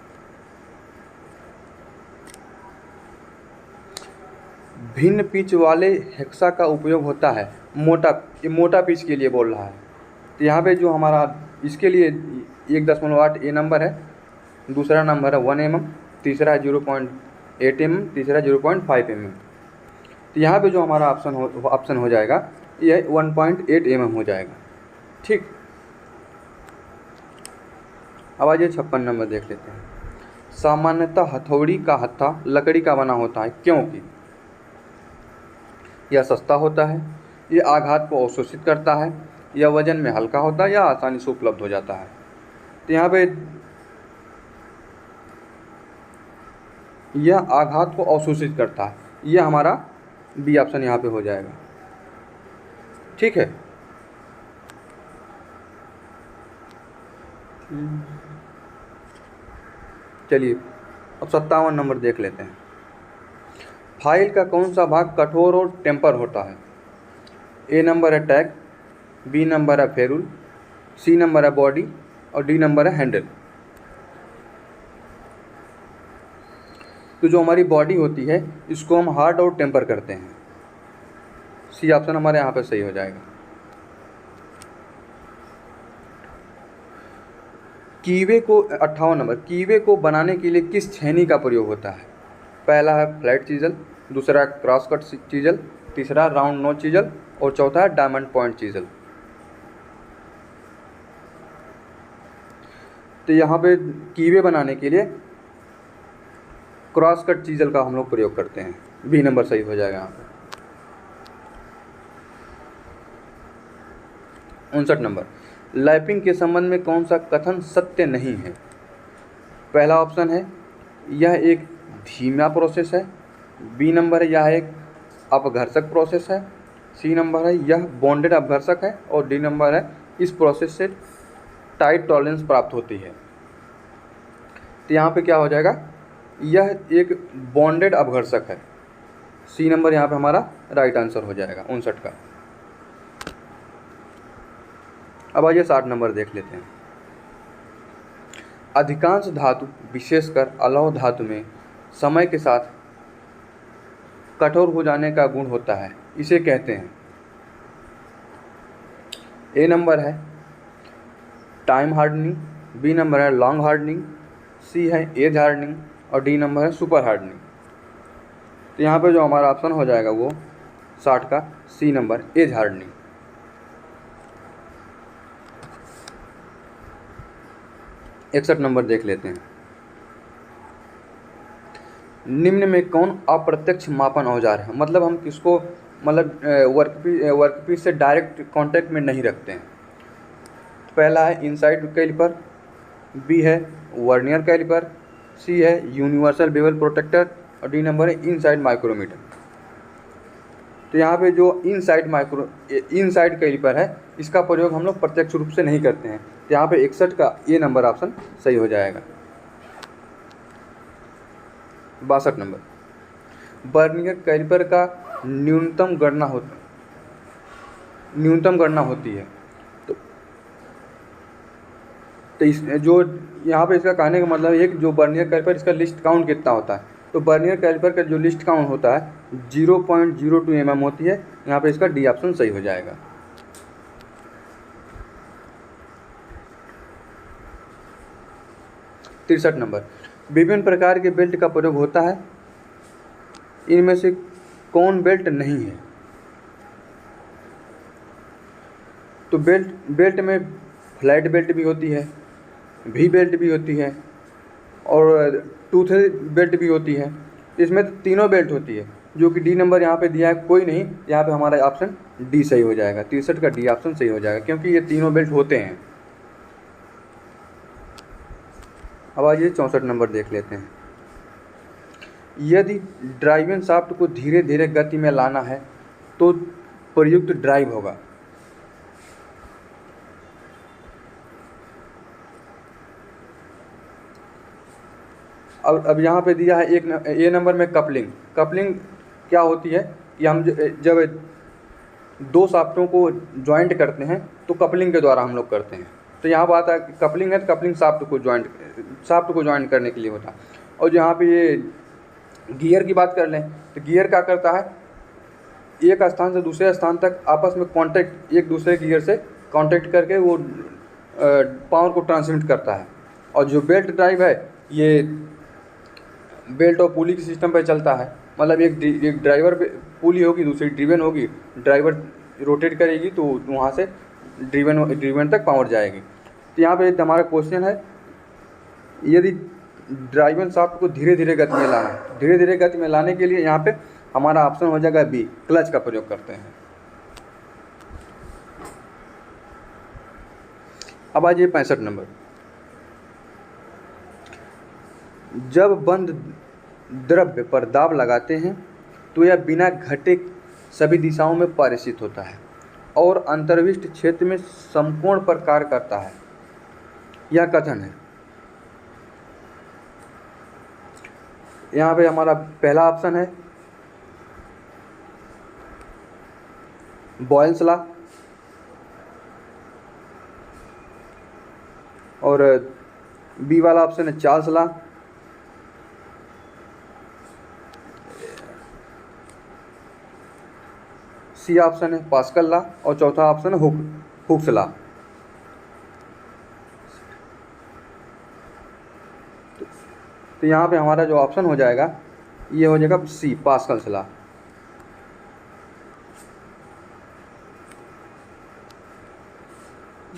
भिन्न पिच वाले हेक्सा का उपयोग होता है मोटा पिच के लिए बोल रहा है। तो यहाँ पे जो हमारा इसके लिए 1.8 ए नंबर है, दूसरा नंबर है 1 mm, तीसरा है 0.8 mm, तीसरा 0.5 mm। तो यहाँ पे जो हमारा ऑप्शन हो जाएगा यह 1.8 mm हो जाएगा। ठीक, अब आइए 56 नंबर देख लेते हैं। सामान्यतः हथौड़ी का हत्था लकड़ी का बना होता है क्योंकि यह सस्ता होता है, यह आघात को अवशोषित करता है, यह वजन में हल्का होता है या आसानी से उपलब्ध हो जाता है। तो यहाँ पे यह आघात को अवशोषित करता है, यह हमारा बी ऑप्शन यहाँ पे हो जाएगा। ठीक है, चलिए अब 57 नंबर देख लेते हैं। फाइल का कौन सा भाग कठोर और टेम्पर होता है। ए नंबर है टैग, बी नंबर है फेरुल, सी नंबर है बॉडी और डी नंबर है हैंडल। तो जो हमारी बॉडी होती है इसको हम हार्ड और टेम्पर करते हैं। सी ऑप्शन हमारे यहाँ पे सही हो जाएगा। कीवे को 58 नंबर, कीवे को बनाने के लिए किस छेनी का प्रयोग होता है। पहला है फ्लैट चीजल, दूसरा क्रॉस कट चीजल, तीसरा राउंड नोच चीजल और चौथा है डायमंड पॉइंट चीज़ल। तो यहाँ पे कीवे बनाने के लिए क्रॉस कट चीज़ल का हम लोग प्रयोग करते हैं। बी नंबर सही हो जाएगा यहाँ पे। 59 नंबर, लैपिंग के संबंध में कौन सा कथन सत्य नहीं है? पहला ऑप्शन है यह एक धीमा प्रोसेस है। बी नंबर है यह एक अपघर्षक प्रोसेस है। सी नंबर है यह बॉन्डेड अपघर्षक है। और डी नंबर है इस प्रोसेस से टाइट टॉलरेंस प्राप्त होती है। तो यहाँ पे क्या हो जाएगा, यह एक बॉन्डेड अपघर्षक है। सी नंबर यहाँ पे हमारा राइट आंसर हो जाएगा 59 का। अब आइए 60 नंबर देख लेते हैं। अधिकांश धातु विशेषकर अलौह धातु में समय के साथ कठोर हो जाने का गुण होता है, इसे कहते हैं। ए नंबर है टाइम हार्डनिंग। बी नंबर है लॉन्ग हार्डनिंग। सी है एज हार्डनिंग। और डी नंबर है सुपर हार्डनिंग। तो यहाँ पे जो हमारा ऑप्शन हो जाएगा वो 60 का C number edge hardening. 61 number देख लेते हैं। निम्न में कौन अप्रत्यक्ष मापन औजार है? मतलब हम किसको वर्कपीस से डायरेक्ट कांटेक्ट में नहीं रखते हैं। पहला है इनसाइड कैलिपर। बी है वर्नियर कैलिपर। सी है यूनिवर्सल बेवल प्रोटेक्टर। और डी नंबर है इनसाइड माइक्रोमीटर। तो यहाँ पे जो इनसाइड कैलिपर है इसका प्रयोग हम लोग प्रत्यक्ष रूप से नहीं करते हैं। तो यहाँ पे 61 का ए नंबर ऑप्शन सही हो जाएगा। 62 नंबर, वर्नियर कैलिपर का न्यूनतम गणना होती है। तो इस जो यहाँ पे इसका कहने का मतलब एक जो वर्नियर कैलिपर इसका लिस्ट काउंट कितना होता है, तो वर्नियर कैलिपर का जो लिस्ट काउंट होता है 0.02 mm होती है। यहाँ पे इसका डी ऑप्शन सही हो जाएगा। तिरसठ नंबर, विभिन्न प्रकार के बेल्ट का प्रयोग होता है, इनमें से कौन बेल्ट नहीं है? तो बेल्ट में फ्लैट बेल्ट भी होती है, वी बेल्ट भी होती है और टूथ बेल्ट भी होती है। इसमें तो तीनों बेल्ट होती है, जो कि डी नंबर यहाँ पे दिया है कोई नहीं। यहाँ पे हमारा ऑप्शन डी सही हो जाएगा। 63 का डी ऑप्शन सही हो जाएगा क्योंकि ये तीनों बेल्ट होते हैं। अब आइए 64 नंबर देख लेते हैं। यदि ड्राइविंग शाफ्ट को धीरे धीरे गति में लाना है तो प्रयुक्त ड्राइव होगा। अब यहाँ पे दिया है एक ए नंबर में कपलिंग क्या होती है कि हम जब दो शाफ्टों को ज्वाइंट करते हैं तो कपलिंग के द्वारा हम लोग करते हैं। तो यहाँ बात है कि कपलिंग है तो कपलिंग शाफ्ट को ज्वाइंट करने के लिए होता है। और जहाँ पे ये गियर की बात कर लें तो गियर क्या करता है, एक स्थान से दूसरे स्थान तक आपस में कांटेक्ट, एक दूसरे गियर से कांटेक्ट करके वो पावर को ट्रांसमिट करता है। और जो बेल्ट ड्राइव है ये बेल्ट और पुली के सिस्टम पर चलता है। मतलब एक ड्राइवर पुली होगी, दूसरी ड्रिवन होगी, ड्राइवर रोटेट करेगी तो वहाँ से ड्रिवन तक पावर जाएगी। तो यहाँ पे हमारा क्वेश्चन है, यदि ड्राइवन शाफ्ट को धीरे धीरे गति में लाना है, धीरे धीरे गति में लाने के लिए यहाँ पे हमारा ऑप्शन हो जाएगा बी, क्लच का प्रयोग करते हैं। अब आ जाइए 65 नंबर। जब बंद द्रव्य पर दाब लगाते हैं तो यह बिना घटे सभी दिशाओं में पारिषित होता है और अंतर्विष्ट क्षेत्र में समकोण पर कार्य करता है, यह कथन है। यहाँ पे हमारा पहला ऑप्शन है बॉयल्स लॉ और बी वाला ऑप्शन है चार्ल्स लॉ। सी ऑप्शन है पास्कल लॉ और चौथा ऑप्शन है हुक्स लॉ। तो यहाँ पे हमारा जो ऑप्शन हो जाएगा ये हो जाएगा सी, पास्कल्स लॉ। अब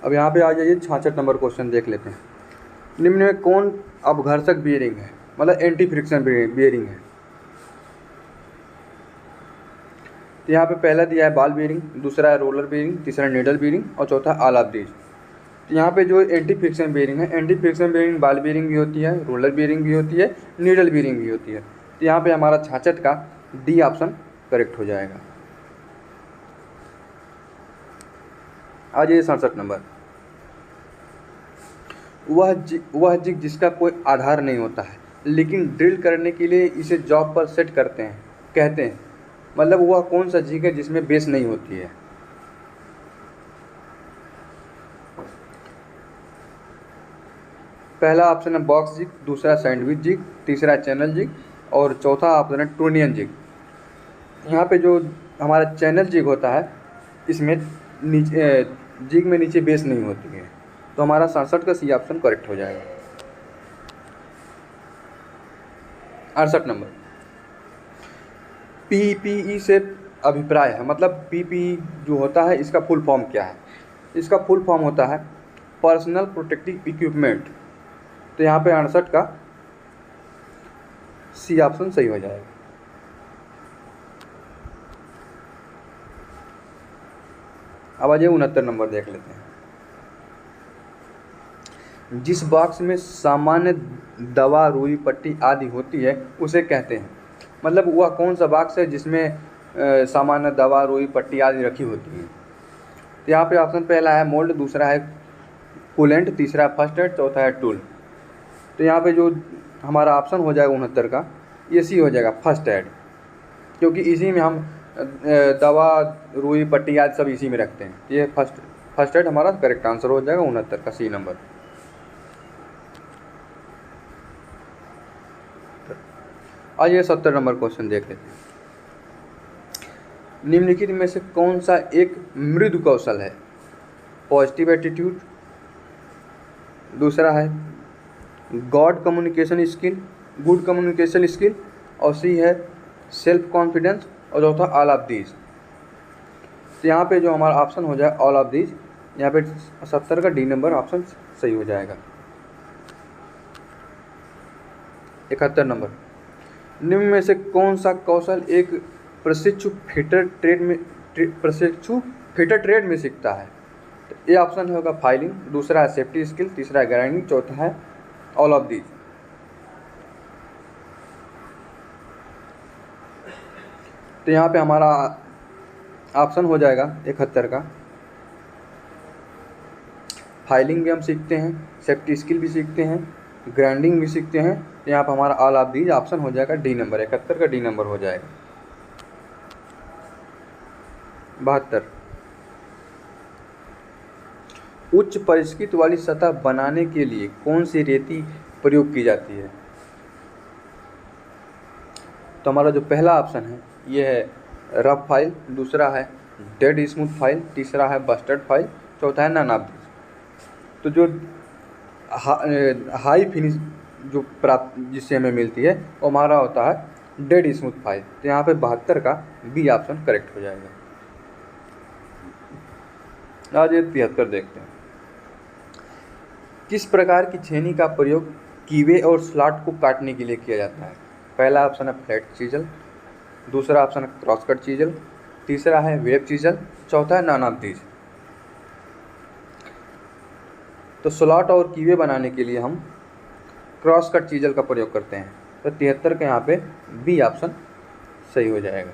यहाँ पे आ जाइए 66 नंबर क्वेश्चन देख लेते हैं। निम्न में कौन अपघर्षक बियरिंग है, मतलब एंटी फ्रिक्शन बियरिंग है। तो यहाँ पे पहला दिया है बॉल बियरिंग, दूसरा है रोलर बियरिंग, तीसरा नीडल बियरिंग और चौथा ऑल ऑफ दीज। तो यहाँ पे जो एंटी फ्रिक्शन बियरिंग है, anti friction bearing ball bearing भी होती है, रोलर बियरिंग भी होती है, नीडल बियरिंग भी होती है। तो यहाँ पे हमारा 66 का डी ऑप्शन करेक्ट हो जाएगा। आ जाइए 67 नंबर। वह जिग जिसका कोई आधार नहीं होता है लेकिन ड्रिल करने के लिए इसे जॉब पर सेट करते हैं कहते हैं, मतलब वह कौन सा जिग है जिसमें बेस नहीं होती है। पहला ऑप्शन है बॉक्स जिग, दूसरा सैंडविच जिग, तीसरा चैनल जिग और चौथा ऑप्शन है टूनियन जिग। यहाँ पे जो हमारा चैनल जिग होता है इसमें नीचे जिग में नीचे बेस नहीं होती है, तो हमारा 67 का सी ऑप्शन करेक्ट हो जाएगा। 68 नंबर। पीपीई से अभिप्राय है, मतलब पीपीई जो होता है इसका फुल फॉर्म क्या है। इसका फुल फॉर्म होता है पर्सनल प्रोटेक्टिव इक्विपमेंट। तो यहाँ पे 68 का सी ऑप्शन सही हो जाएगा। अब आ जाइए 69 नंबर देख लेते हैं। जिस बॉक्स में सामान्य दवा, रुई, पट्टी आदि होती है उसे कहते हैं, मतलब वह कौन सा बॉक्स है जिसमें सामान्य दवा, रुई, पट्टी आदि रखी होती है। तो यहाँ पे ऑप्शन पहला है मोल्ड, दूसरा है कूलेंट, तीसरा है फर्स्ट एड, चौथा है टूल। तो यहाँ पे जो हमारा ऑप्शन हो जाएगा 69 का ये सी हो जाएगा फर्स्ट एड, क्योंकि इसी में हम दवा, रुई, पट्टी आदि सब इसी में रखते हैं। ये फर्स्ट एड हमारा करेक्ट आंसर हो जाएगा 69 का सी नंबर। आइए 70 नंबर क्वेश्चन देख लेते हैं। निम्नलिखित में से कौन सा एक मृदु कौशल है। पॉजिटिव एटीट्यूड, दूसरा है God communication skill, good communication skill और सी है सेल्फ कॉन्फिडेंस और चौथा ऑल ऑफ दीज। तो यहाँ पे जो हमारा ऑप्शन हो जाए ऑल ऑफ दीज, यहाँ पे 70 का डी नंबर ऑप्शन सही हो जाएगा। 71 नंबर। निम्न में से कौन सा कौशल एक प्रशिक्षु फिटर ट्रेड में सीखता है। तो ये ऑप्शन होगा फाइलिंग, दूसरा है सेफ्टी स्किल, तीसरा है ग्राइंडिंग, चौथा है ऑल ऑफ दीज। तो यहाँ पे हमारा ऑप्शन हो जाएगा 71 का फाइलिंग भी हम सीखते हैं, सेफ्टी स्किल भी सीखते हैं, ग्राइंडिंग भी सीखते हैं। तो यहाँ पर हमारा ऑल ऑफ दीज ऑप्शन हो जाएगा डी नंबर, 71 का डी नंबर हो जाएगा। 72। उच्च परिष्कृत वाली सतह बनाने के लिए कौन सी रेती प्रयोग की जाती है। तो हमारा जो पहला ऑप्शन है ये है रफ फाइल, दूसरा है डेड स्मूथ फाइल, तीसरा है बस्टर्ड फाइल, चौथा है नन ऑफ दीज। तो जो हाई फिनिश जो प्राप्त जिससे हमें मिलती है वो हमारा होता है डेड स्मूथ फाइल। तो यहाँ पे 72 का बी ऑप्शन करेक्ट हो जाएगा। आज ये 73 देखते हैं। किस प्रकार की छेनी का प्रयोग कीवे और स्लॉट को काटने के लिए किया जाता है। पहला ऑप्शन है फ्लैट चीजल, दूसरा ऑप्शन है क्रॉस कट चीजल, तीसरा है वेब चीजल, चौथा है नन ऑफ दीज। तो स्लॉट और कीवे बनाने के लिए हम क्रॉस कट चीजल का प्रयोग करते हैं। तो 73 के यहाँ पे बी ऑप्शन सही हो जाएगा।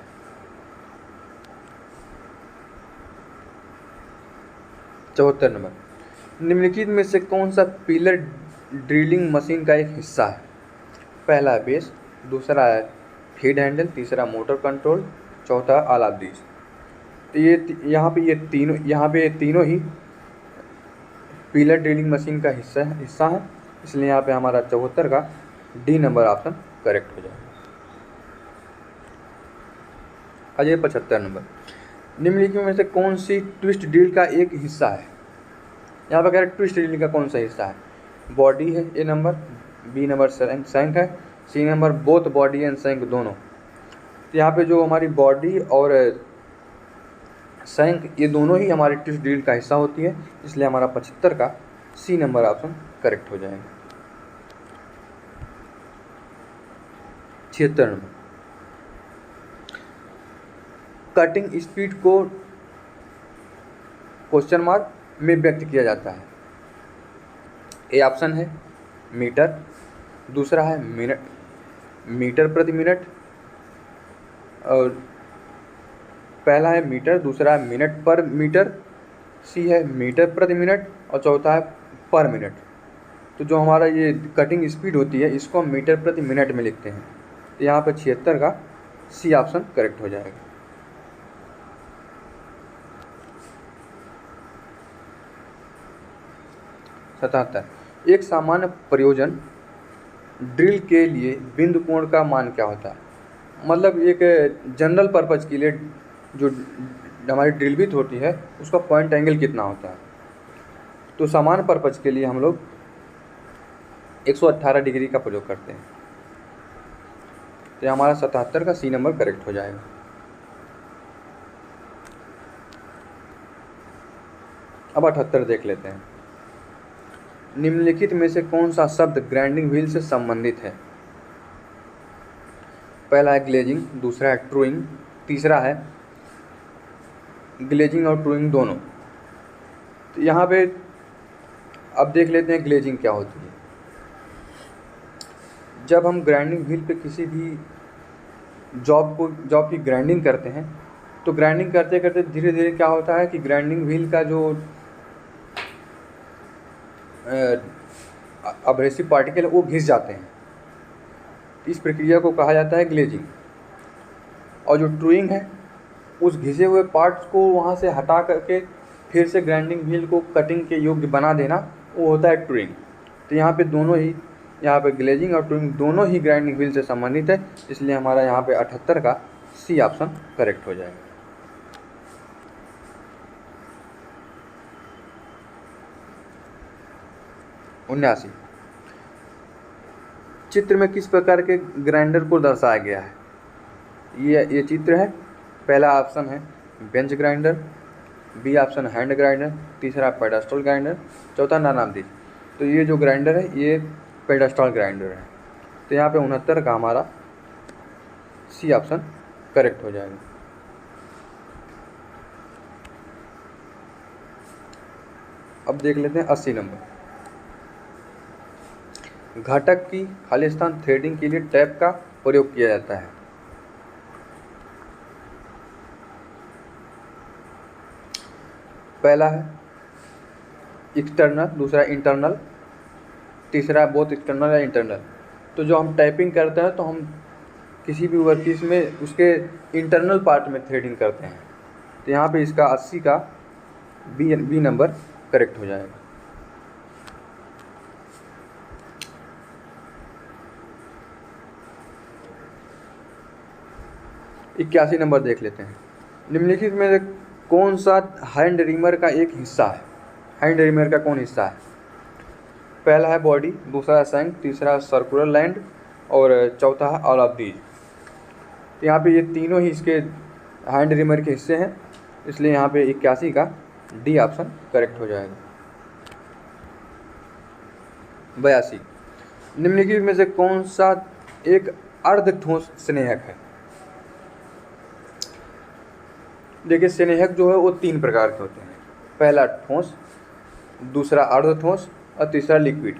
चौहत्तर नंबर। निम्नलिखित में से कौन सा पिलर ड्रिलिंग मशीन का एक हिस्सा है। पहला है बेस, दूसरा है फीड हैंडल, तीसरा मोटर कंट्रोल, चौथा ऑल ऑफ दीज। तो ये यहाँ पे तीनों ही पिलर ड्रिलिंग मशीन का हिस्सा है, इसलिए यहाँ पे हमारा 74 का डी नंबर ऑप्शन करेक्ट हो जाएगा। अजय 75 नंबर। निम्नलिखित में से कौन सी ट्विस्ट ड्रिल का एक हिस्सा है। यहाँ पे कह रहे हैं ट्विस्ट ड्रिल का कौन सा हिस्सा है। बॉडी है A number, B number shank है, C number both body and shank दोनों। तो यहाँ पे जो हमारी बॉडी और शंक ये दोनों ही हमारे ट्विस्ट ड्रिल का हिस्सा होती है, इसलिए हमारा 75 का सी नंबर ऑप्शन करेक्ट हो जाएगा। 76 नंबर, कटिंग स्पीड को क्वेश्चन मार्क में व्यक्त किया जाता है। ए ऑप्शन है मीटर, दूसरा है मिनट, मीटर प्रति मिनट, और पहला है मीटर, दूसरा है मिनट पर मीटर, सी है मीटर प्रति मिनट, और चौथा है पर मिनट। तो जो हमारा ये कटिंग स्पीड होती है इसको हम मीटर प्रति मिनट में लिखते हैं। तो यहाँ पर 76 का सी ऑप्शन करेक्ट हो जाएगा। 77, एक सामान्य प्रयोजन ड्रिल के लिए बिंदु कोण का मान क्या होता है। मतलब एक जनरल पर्पज के लिए जो हमारी ड्रिल बिट होती है उसका पॉइंट एंगल कितना होता है। तो सामान्य पर्पज के लिए हम लोग 118 डिग्री का प्रयोग करते हैं। तो हमारा 77 का सी नंबर करेक्ट हो जाएगा। अब 78 देख लेते हैं। निम्नलिखित में से कौन सा शब्द ग्राइंडिंग व्हील से संबंधित है। पहला है ग्लेजिंग, दूसरा है ट्रूइंग, तीसरा है ग्लेजिंग और ट्रूइंग दोनों। तो यहाँ पे अब देख लेते हैं ग्लेजिंग क्या होती है। जब हम ग्राइंडिंग व्हील पे किसी भी जॉब की ग्राइंडिंग करते हैं तो ग्राइंडिंग करते करते धीरे धीरे क्या होता है कि ग्राइंडिंग व्हील का जो अब्रेसिव पार्टिकल है वो घिस जाते हैं। इस प्रक्रिया को कहा जाता है ग्लेजिंग। और जो ट्रूइंग है उस घिसे हुए पार्ट्स को वहाँ से हटा करके फिर से ग्राइंडिंग व्हील को कटिंग के योग्य बना देना, वो होता है ट्रूइंग। तो यहाँ पे दोनों ही, यहाँ पे ग्लेजिंग और ट्रूइंग दोनों ही ग्राइंडिंग व्हील से संबंधित है, इसलिए हमारा यहाँ पे 78 का सी ऑप्शन करेक्ट हो जाएगा। उन्यासी, चित्र में किस प्रकार के ग्राइंडर को दर्शाया गया है। ये चित्र है। पहला ऑप्शन है bench grinder, B option hand grinder, तीसरा पेडस्टल ग्राइंडर, चौथा नानाबदी। तो ये जो ग्राइंडर है ये पेडस्टल ग्राइंडर है। तो यहाँ पे 69 का हमारा सी ऑप्शन करेक्ट हो जाएगा। अब देख लेते हैं 80 नंबर। घटक की खालिस्तान थ्रेडिंग के लिए टैप का प्रयोग किया जाता है। पहला है एक्सटर्नल, दूसरा इंटरनल, तीसरा बोथ एक्सटर्नल या इंटरनल। तो जो हम टाइपिंग करते हैं तो हम किसी भी वर्कपीस में उसके इंटरनल पार्ट में थ्रेडिंग करते हैं। तो यहाँ पे इसका 80 का बी नंबर करेक्ट हो जाएगा। इक्यासी नंबर देख लेते हैं। निम्नलिखित में कौन सा हैंड रीमर का एक हिस्सा है। हैंड रीमर का कौन हिस्सा है। पहला है बॉडी, दूसरा है शंक, तीसरा सर्कुलर लैंड और चौथा है ऑल ऑफ दीज। यहाँ पे ये तीनों ही इसके हैंड रीमर के हिस्से हैं, इसलिए यहाँ पे 81 का डी ऑप्शन करेक्ट हो जाएगा। 82, निम्नलिखित में से कौन सा एक अर्ध ठोस स्नेहक है। देखिए स्नेहक जो है वो 3 प्रकार के होते हैं। पहला ठोस, दूसरा अर्ध ठोस और तीसरा लिक्विड।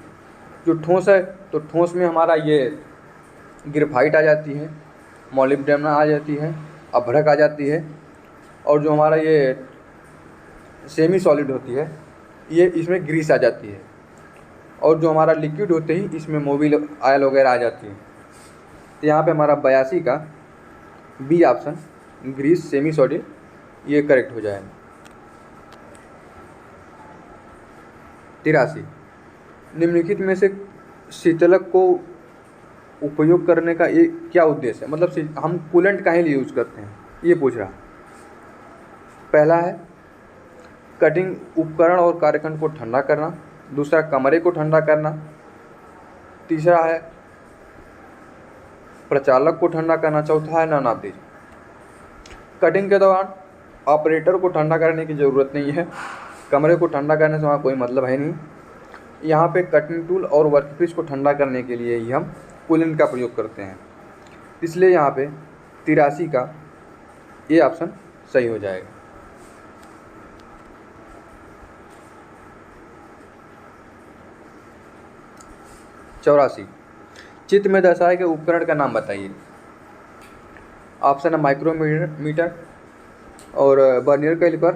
जो ठोस है तो ठोस में हमारा ये ग्रेफाइट आ जाती है, मोलिब्डेनम आ जाती है, अभ्रक आ जाती है। और जो हमारा ये सेमी सॉलिड होती है ये इसमें ग्रीस आ जाती है। और जो हमारा लिक्विड होते ही इसमें मोबिल ऑयल वगैरह आ जाती है। तो यहाँ पे हमारा 82 का B option grease semi solid ये करेक्ट हो जाएगा। 83, निम्नलिखित में से शीतलक को उपयोग करने का ये क्या उद्देश्य है। मतलब हम कूलेंट काहे लिए यूज़ करते हैं ये पूछ रहा। पहला है कटिंग उपकरण और कार्यखंड को ठंडा करना, दूसरा कमरे को ठंडा करना, तीसरा है प्रचालक को ठंडा करना, चौथा है नानाबीज। कटिंग के दौरान ऑपरेटर को ठंडा करने की ज़रूरत नहीं है, कमरे को ठंडा करने से वहाँ कोई मतलब है नहीं। यहाँ पे कटिंग टूल और वर्कपीस को ठंडा करने के लिए ही हम कूलेंट का प्रयोग करते हैं, इसलिए यहाँ पे 83 का ये ऑप्शन सही हो जाएगा। चौरासी, चित्र में दर्शाए गए उपकरण का नाम बताइए। ऑप्शन है माइक्रोमीटर और वर्नियर कैलिपर,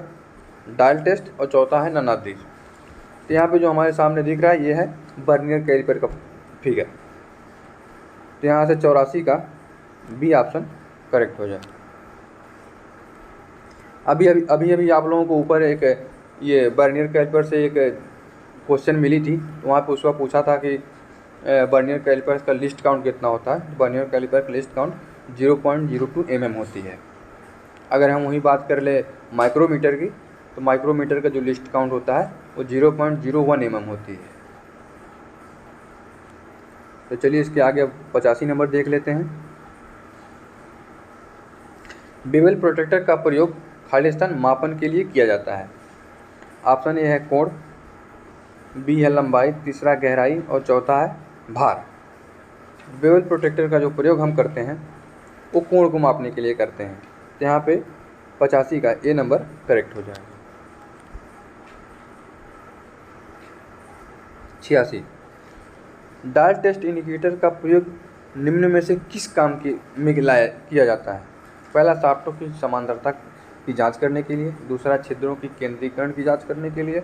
डायल टेस्ट और चौथा है नानाबीज। तो यहाँ पे जो हमारे सामने दिख रहा है ये है वर्नियर कैलिपर का फिगर। तो यहाँ से 84 का बी ऑप्शन करेक्ट हो जाए। अभी आप लोगों को ऊपर एक ये वर्नियर कैलिपर से एक क्वेश्चन मिली थी, वहाँ पे उसका पूछा था कि वर्नियर कैलिपर का लिस्ट काउंट कितना होता है। वर्नियर कैलिपर का लिस्ट काउंट 0.02 mm होती है। अगर हम वही बात कर ले माइक्रोमीटर की, तो माइक्रोमीटर का जो लिस्ट काउंट होता है वो 0.01 mm होती है। तो चलिए इसके आगे अब 85 नंबर देख लेते हैं। बेवल प्रोटेक्टर का प्रयोग खाली स्थान मापन के लिए किया जाता है। ऑप्शन ए है कोण, बी है लंबाई, तीसरा गहराई और चौथा है भार। बेवल प्रोटेक्टर का जो प्रयोग हम करते हैं वो कोण को मापने के लिए करते हैं। तो यहाँ पे 85 का ए नंबर करेक्ट हो जाएगा। 86, डायल टेस्ट इंडिकेटर का प्रयोग निम्न में से किस काम में किया जाता है। पहला शाफ्टों की समांतरता की जांच करने के लिए, दूसरा छिद्रों की केंद्रीकरण की जांच करने के लिए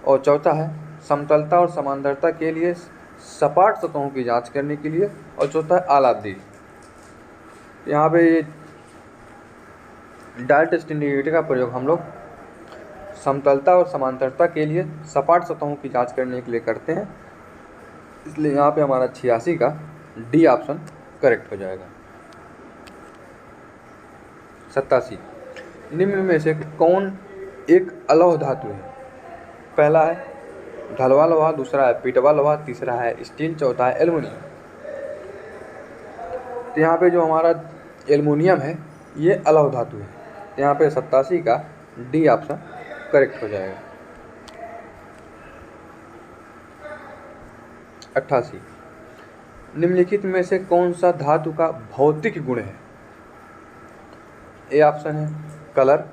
और चौथा है समतलता और समांतरता के लिए सपाट सतहों की जांच करने के लिए और चौथा है आलाब्दी। यहाँ पे ये डायल टेस्ट इंडिकेटर का प्रयोग हम लोग समतलता और समांतरता के लिए सपाट सतहों की जांच करने के लिए करते हैं, इसलिए यहाँ पे हमारा 86 का डी ऑप्शन करेक्ट हो जाएगा। 87, निम्न में से कौन एक अलौह धातु है। पहला है ढलवा लोहा, दूसरा है पिटवा लोहा, तीसरा है स्टील, चौथा है एल्युमिनियम। तो यहाँ पे जो हमारा एल्युमिनियम है ये अलौह धातु है। तो यहाँ पे 87 का डी ऑप्शन करेक्ट हो जाएगा। 88, निम्नलिखित में से कौन सा धातु का भौतिक गुण है। ए ऑप्शन है कलर,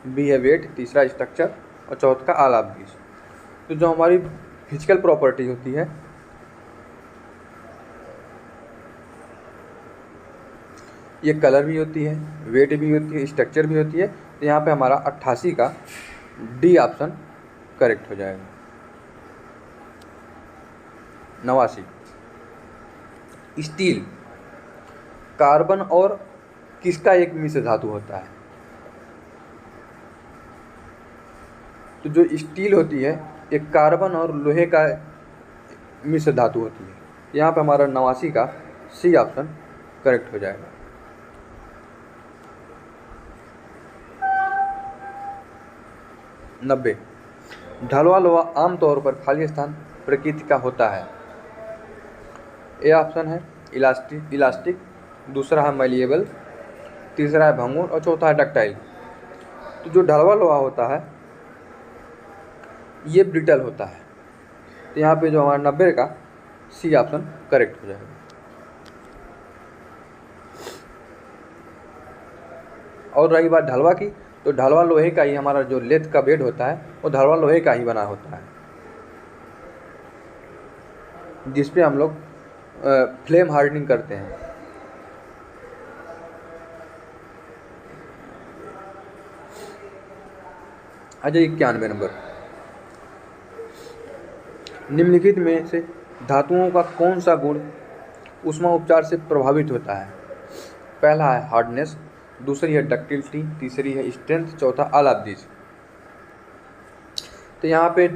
बी है वेट, तीसरा स्ट्रक्चर और चौथा का आलाब्दीज। तो जो हमारी फिजिकल प्रॉपर्टी होती है ये कलर भी होती है, वेट भी होती है, स्ट्रक्चर भी होती है। तो यहाँ पे हमारा 88 का डी ऑप्शन करेक्ट हो जाएगा। 89, स्टील कार्बन और किसका एक मिश्र धातु होता है। तो जो स्टील होती है एक कार्बन और लोहे का मिश्र धातु होती है। यहाँ पे हमारा 89 का सी ऑप्शन करेक्ट हो जाएगा। 90, ढलवा लोहा आमतौर पर खाली स्थान प्रकृति का होता है। ए ऑप्शन है इलास्टिक, दूसरा है मैलिएबल, तीसरा है भंगुर और चौथा है डक्टाइल। तो जो ढलवा लोहा होता है ये ब्रिटल होता है। तो यहाँ पे जो हमारा 90 का सी ऑप्शन करेक्ट हो जाएगा। और रही बात ढलवा की, तो ढलवा लोहे का ही हमारा जो लेथ का बेड होता है वो ढलवा लोहे का ही बना होता है, जिस पे हम लोग फ्लेम हार्डनिंग करते हैं। अच्छा 91 नंबर, निम्नलिखित में से धातुओं का कौन सा गुण ऊष्मा उपचार से प्रभावित होता है। पहला है हार्डनेस, दूसरी है डक्टिलिटी, तीसरी है स्ट्रेंथ, चौथा आलाब्दीज। तो यहाँ पे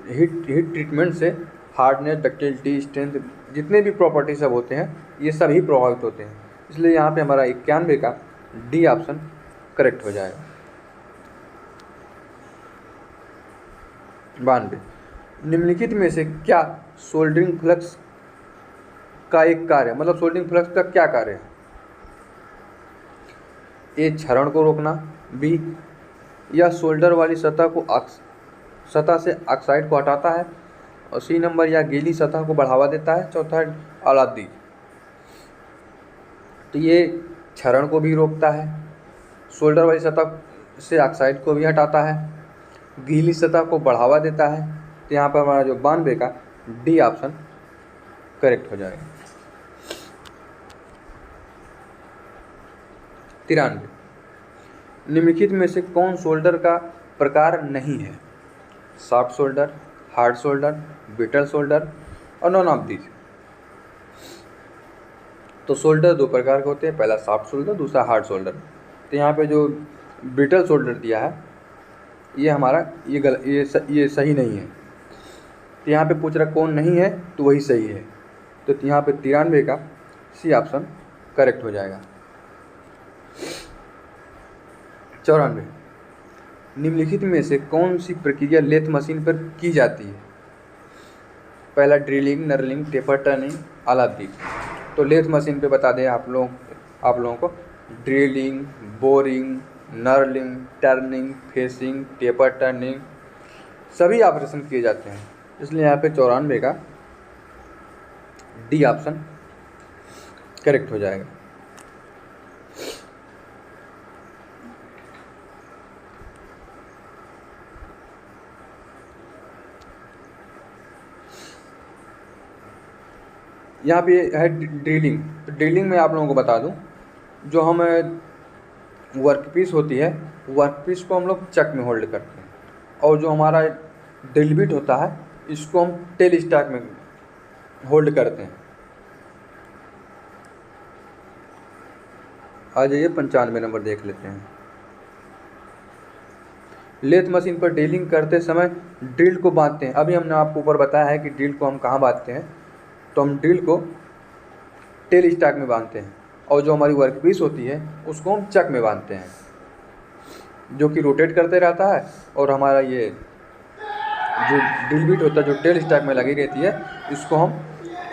हीट ट्रीटमेंट से हार्डनेस, डक्टिलिटी, स्ट्रेंथ जितने भी प्रॉपर्टी सब होते हैं ये सभी प्रभावित होते हैं, इसलिए यहाँ पे हमारा 91 का डी ऑप्शन करेक्ट हो जाएगा। 92 निम्नलिखित में से क्या सोल्डरिंग फ्लक्स का एक कार्य है, मतलब सोल्डरिंग फ्लक्स का क्या कार्य है? ए क्षरण को रोकना, बी या सोल्डर वाली सतह से ऑक्साइड को हटाता है, और सी नंबर या गीली सतह को बढ़ावा देता है, चौथा है आलादी। तो ये क्षरण को भी रोकता है, सोल्डर वाली सतह से ऑक्साइड को भी हटाता है, गीली सतह को बढ़ावा देता है। तो यहाँ पर हमारा जो 92 का डी ऑप्शन करेक्ट हो जाएगा। 93 निम्नलिखित में से कौन सोल्डर का प्रकार नहीं है? Soft solder, hard solder, brittle solder और नॉन ऑफ दीज। तो सोल्डर दो प्रकार के होते हैं, पहला सॉफ्ट सोल्डर, दूसरा हार्ड सोल्डर। तो यहाँ पे जो ब्रिटल सोल्डर दिया है ये हमारा ये सही नहीं है। तो यहाँ पे पूछ रहा कौन नहीं है, तो वही सही है। तो यहाँ पे 93 का सी ऑप्शन करेक्ट हो जाएगा। 94 निम्नलिखित में से कौन सी प्रक्रिया लेथ मशीन पर की जाती है? पहला drilling, knurling, taper turning, Alladi. तो लेथ मशीन पे बता दें आप लोगों को drilling, boring, knurling, turning, facing, taper turning सभी ऑपरेशन किए जाते हैं, इसलिए यहाँ पे 94 का डी ऑप्शन करेक्ट हो जाएगा। यहाँ पे है ड्रिलिंग। तो ड्रिलिंग में आप लोगों को बता दूं, जो हम वर्कपीस होती है, वर्कपीस को हम लोग चक में होल्ड करते हैं, और जो हमारा ड्रिल बिट होता है इसको हम टेल स्टैक में होल्ड करते हैं। आ जाइए 95 नंबर देख लेते हैं। लेथ मशीन पर ड्रिलिंग करते समय ड्रिल को बांधते हैं। अभी हमने आपको ऊपर बताया है कि ड्रिल को हम कहाँ बांधते हैं, तो हम ड्रिल को टेल स्टैक में बांधते हैं, और जो हमारी वर्कपीस होती है उसको हम चक में बांधते हैं, जो कि रोटेट करते रहता है, और हमारा ये जो ड्रिल बिट होता है जो टेल स्टैक में लगी रहती है इसको हम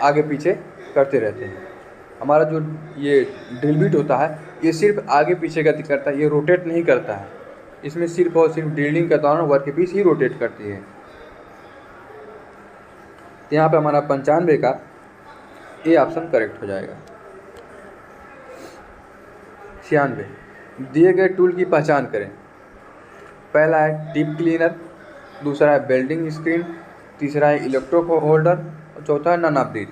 आगे पीछे करते रहते हैं। हमारा जो ये ड्रिल बिट होता है ये सिर्फ आगे पीछे गति करता है, ये रोटेट नहीं करता है। इसमें सिर्फ और सिर्फ ड्रिलिंग के दौरान वर्कपीस ही रोटेट करती है। तो यहाँ पे हमारा 95 का ए ऑप्शन करेक्ट हो जाएगा। 96 दिए गए टूल की पहचान करें। पहला है टिप क्लीनर, दूसरा है वेल्डिंग स्क्रीन, तीसरा है इलेक्ट्रो होल्डर और चौथा है नन ऑफ दीज।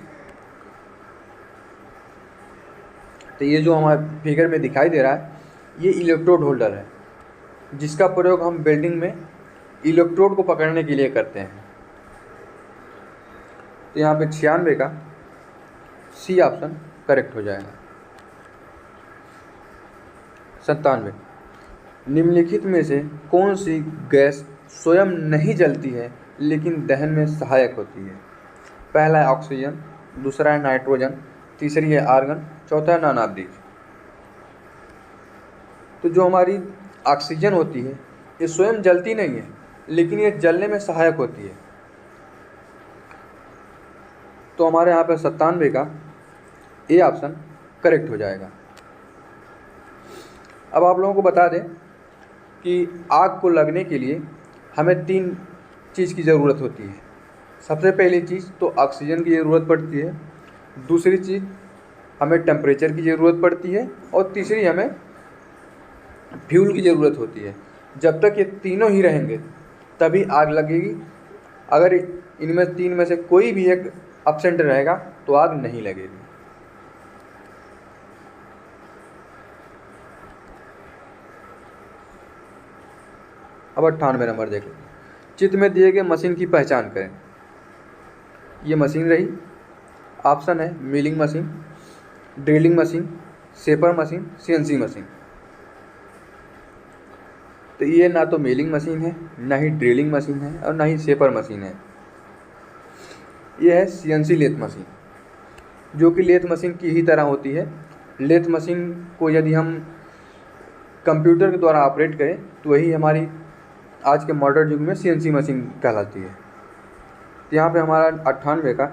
तो ये जो हमारे फिगर में दिखाई दे रहा है ये इलेक्ट्रोड होल्डर है, जिसका प्रयोग हम वेल्डिंग में इलेक्ट्रोड को पकड़ने के लिए करते हैं। तो यहाँ पे 96 का सी ऑप्शन करेक्ट हो जाएगा। 97 निम्नलिखित में से कौन सी गैस स्वयं नहीं जलती है लेकिन दहन में सहायक होती है? पहला है ऑक्सीजन, दूसरा है नाइट्रोजन, तीसरी है आर्गन, चौथा है नॉन ऑफ दीज। तो जो हमारी ऑक्सीजन होती है ये स्वयं जलती नहीं है लेकिन ये जलने में सहायक होती है। तो हमारे यहाँ पर 97 का ए ऑप्शन करेक्ट हो जाएगा। अब आप लोगों को बता दें कि आग को लगने के लिए हमें 3 चीज़ की ज़रूरत होती है। सबसे पहली चीज़ तो ऑक्सीजन की ज़रूरत पड़ती है, दूसरी चीज़ हमें टेम्परेचर की ज़रूरत पड़ती है, और तीसरी हमें फ्यूल की ज़रूरत होती है। जब तक ये तीनों ही रहेंगे तभी आग लगेगी। अगर इनमें 3 में से कोई भी एक एब्सेंट रहेगा तो आग नहीं लगेगी। अब 98 नंबर देखें। चित्र में दिए गए मशीन की पहचान करें। ये मशीन रही, ऑप्शन है milling machine, drilling machine, shaper machine, CNC machine. तो ये ना तो मिलिंग मशीन है, ना ही ड्रिलिंग मशीन है, और ना ही शेपर मशीन है। ये है सीएनसी लेथ मशीन, जो कि लेथ मशीन की ही तरह होती है। लेथ मशीन को यदि हम कंप्यूटर के द्वारा ऑपरेट करें तो वही हमारी आज के मॉडर्न युग में CNC मशीन कहलाती है। तो यहाँ पे हमारा 98 का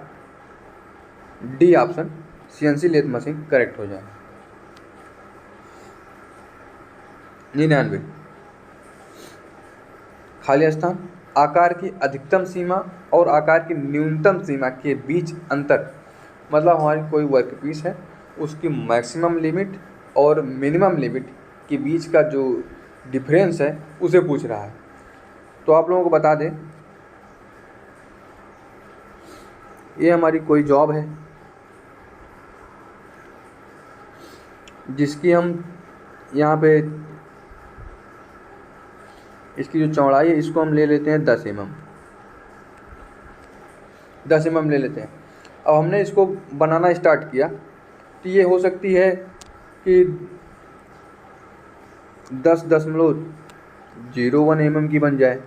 D option CNC lathe machine correct हो जाए। 99 खाली स्थान, आकार की अधिकतम सीमा और आकार की न्यूनतम सीमा के बीच अंतर, मतलब हमारी कोई वर्कपीस है उसकी मैक्सिमम लिमिट और मिनिमम लिमिट के बीच का जो डिफरेंस है उसे पूछ रहा है। तो आप लोगों को बता दें, ये हमारी कोई जॉब है जिसकी हम यहाँ पे इसकी जो चौड़ाई है इसको हम ले लेते हैं 10 mm, 10 mm ले लेते हैं। अब हमने इसको बनाना स्टार्ट किया तो ये हो सकती है कि 10.01 mm की बन जाए,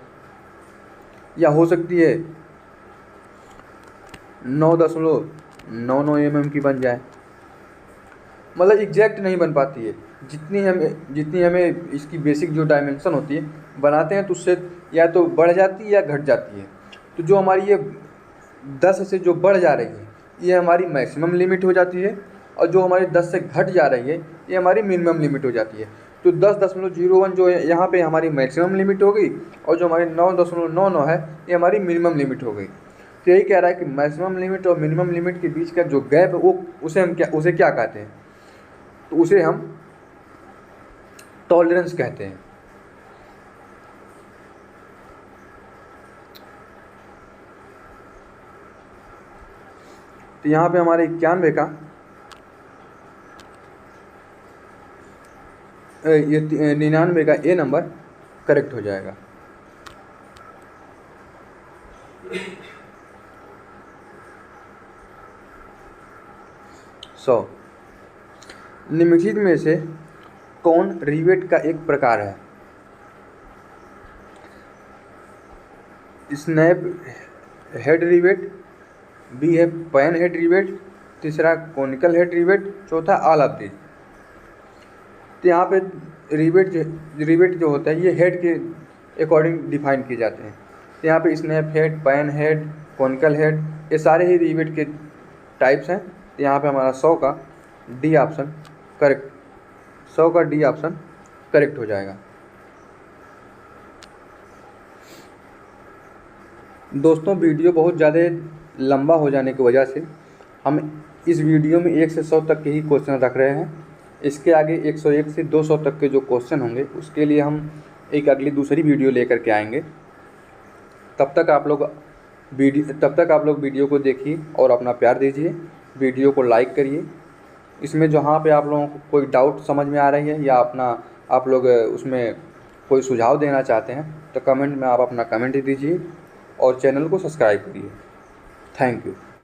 या हो सकती है 9.99 mm की बन जाए। मतलब एग्जैक्ट नहीं बन पाती है। जितनी हमें इसकी बेसिक जो डायमेंशन होती है बनाते हैं तो उससे या तो बढ़ जाती है या घट जाती है। तो जो हमारी ये 10 से जो बढ़ जा रही है ये हमारी मैक्सिमम लिमिट हो जाती है, और जो हमारी 10 से घट जा रही है ये हमारी मिनिमम लिमिट हो जाती है। तो 10.01 जो है यहाँ पे हमारी मैक्सिमम लिमिट हो गई, और जो हमारी 9.99 है ये हमारी मिनिमम लिमिट हो गई। तो यही कह रहा है कि मैक्सिमम लिमिट और मिनिमम लिमिट के बीच का जो गैप है वो उसे क्या कहते हैं, तो उसे हम टॉलरेंस कहते हैं। तो यहाँ पे हमारे 91 का ये 99 का ए नंबर करेक्ट हो जाएगा। निम्नलिखित में से कौन रिवेट का एक प्रकार है? स्नैप हेड रिवेट, बी है पैन हेड रिवेट, तीसरा कॉनिकल हेड रिवेट, चौथा ऑल ऑफ दिस। तो यहाँ पे रिवेट जो होता है ये हेड के अकॉर्डिंग डिफाइन किए जाते हैं। तो यहाँ पे snap head, pan head, conical head ये सारे ही रिवेट के टाइप्स हैं। तो यहाँ पे हमारा 100 का डी ऑप्शन करेक्ट, 100 का डी ऑप्शन करेक्ट हो जाएगा। दोस्तों वीडियो बहुत ज़्यादा लंबा हो जाने की वजह से हम इस वीडियो में 1 से 100 तक के ही क्वेश्चन रख रहे हैं। इसके आगे 101 से 200 तक के जो क्वेश्चन होंगे उसके लिए हम एक अगली दूसरी वीडियो लेकर के आएंगे। तब तक आप लोग वीडियो को देखिए और अपना प्यार दीजिए, वीडियो को लाइक करिए। इसमें जहाँ पे आप लोगों को कोई डाउट समझ में आ रही है या आप लोग उसमें कोई सुझाव देना चाहते हैं तो कमेंट में आप अपना कमेंट दीजिए और चैनल को सब्सक्राइब करिए। Thank you.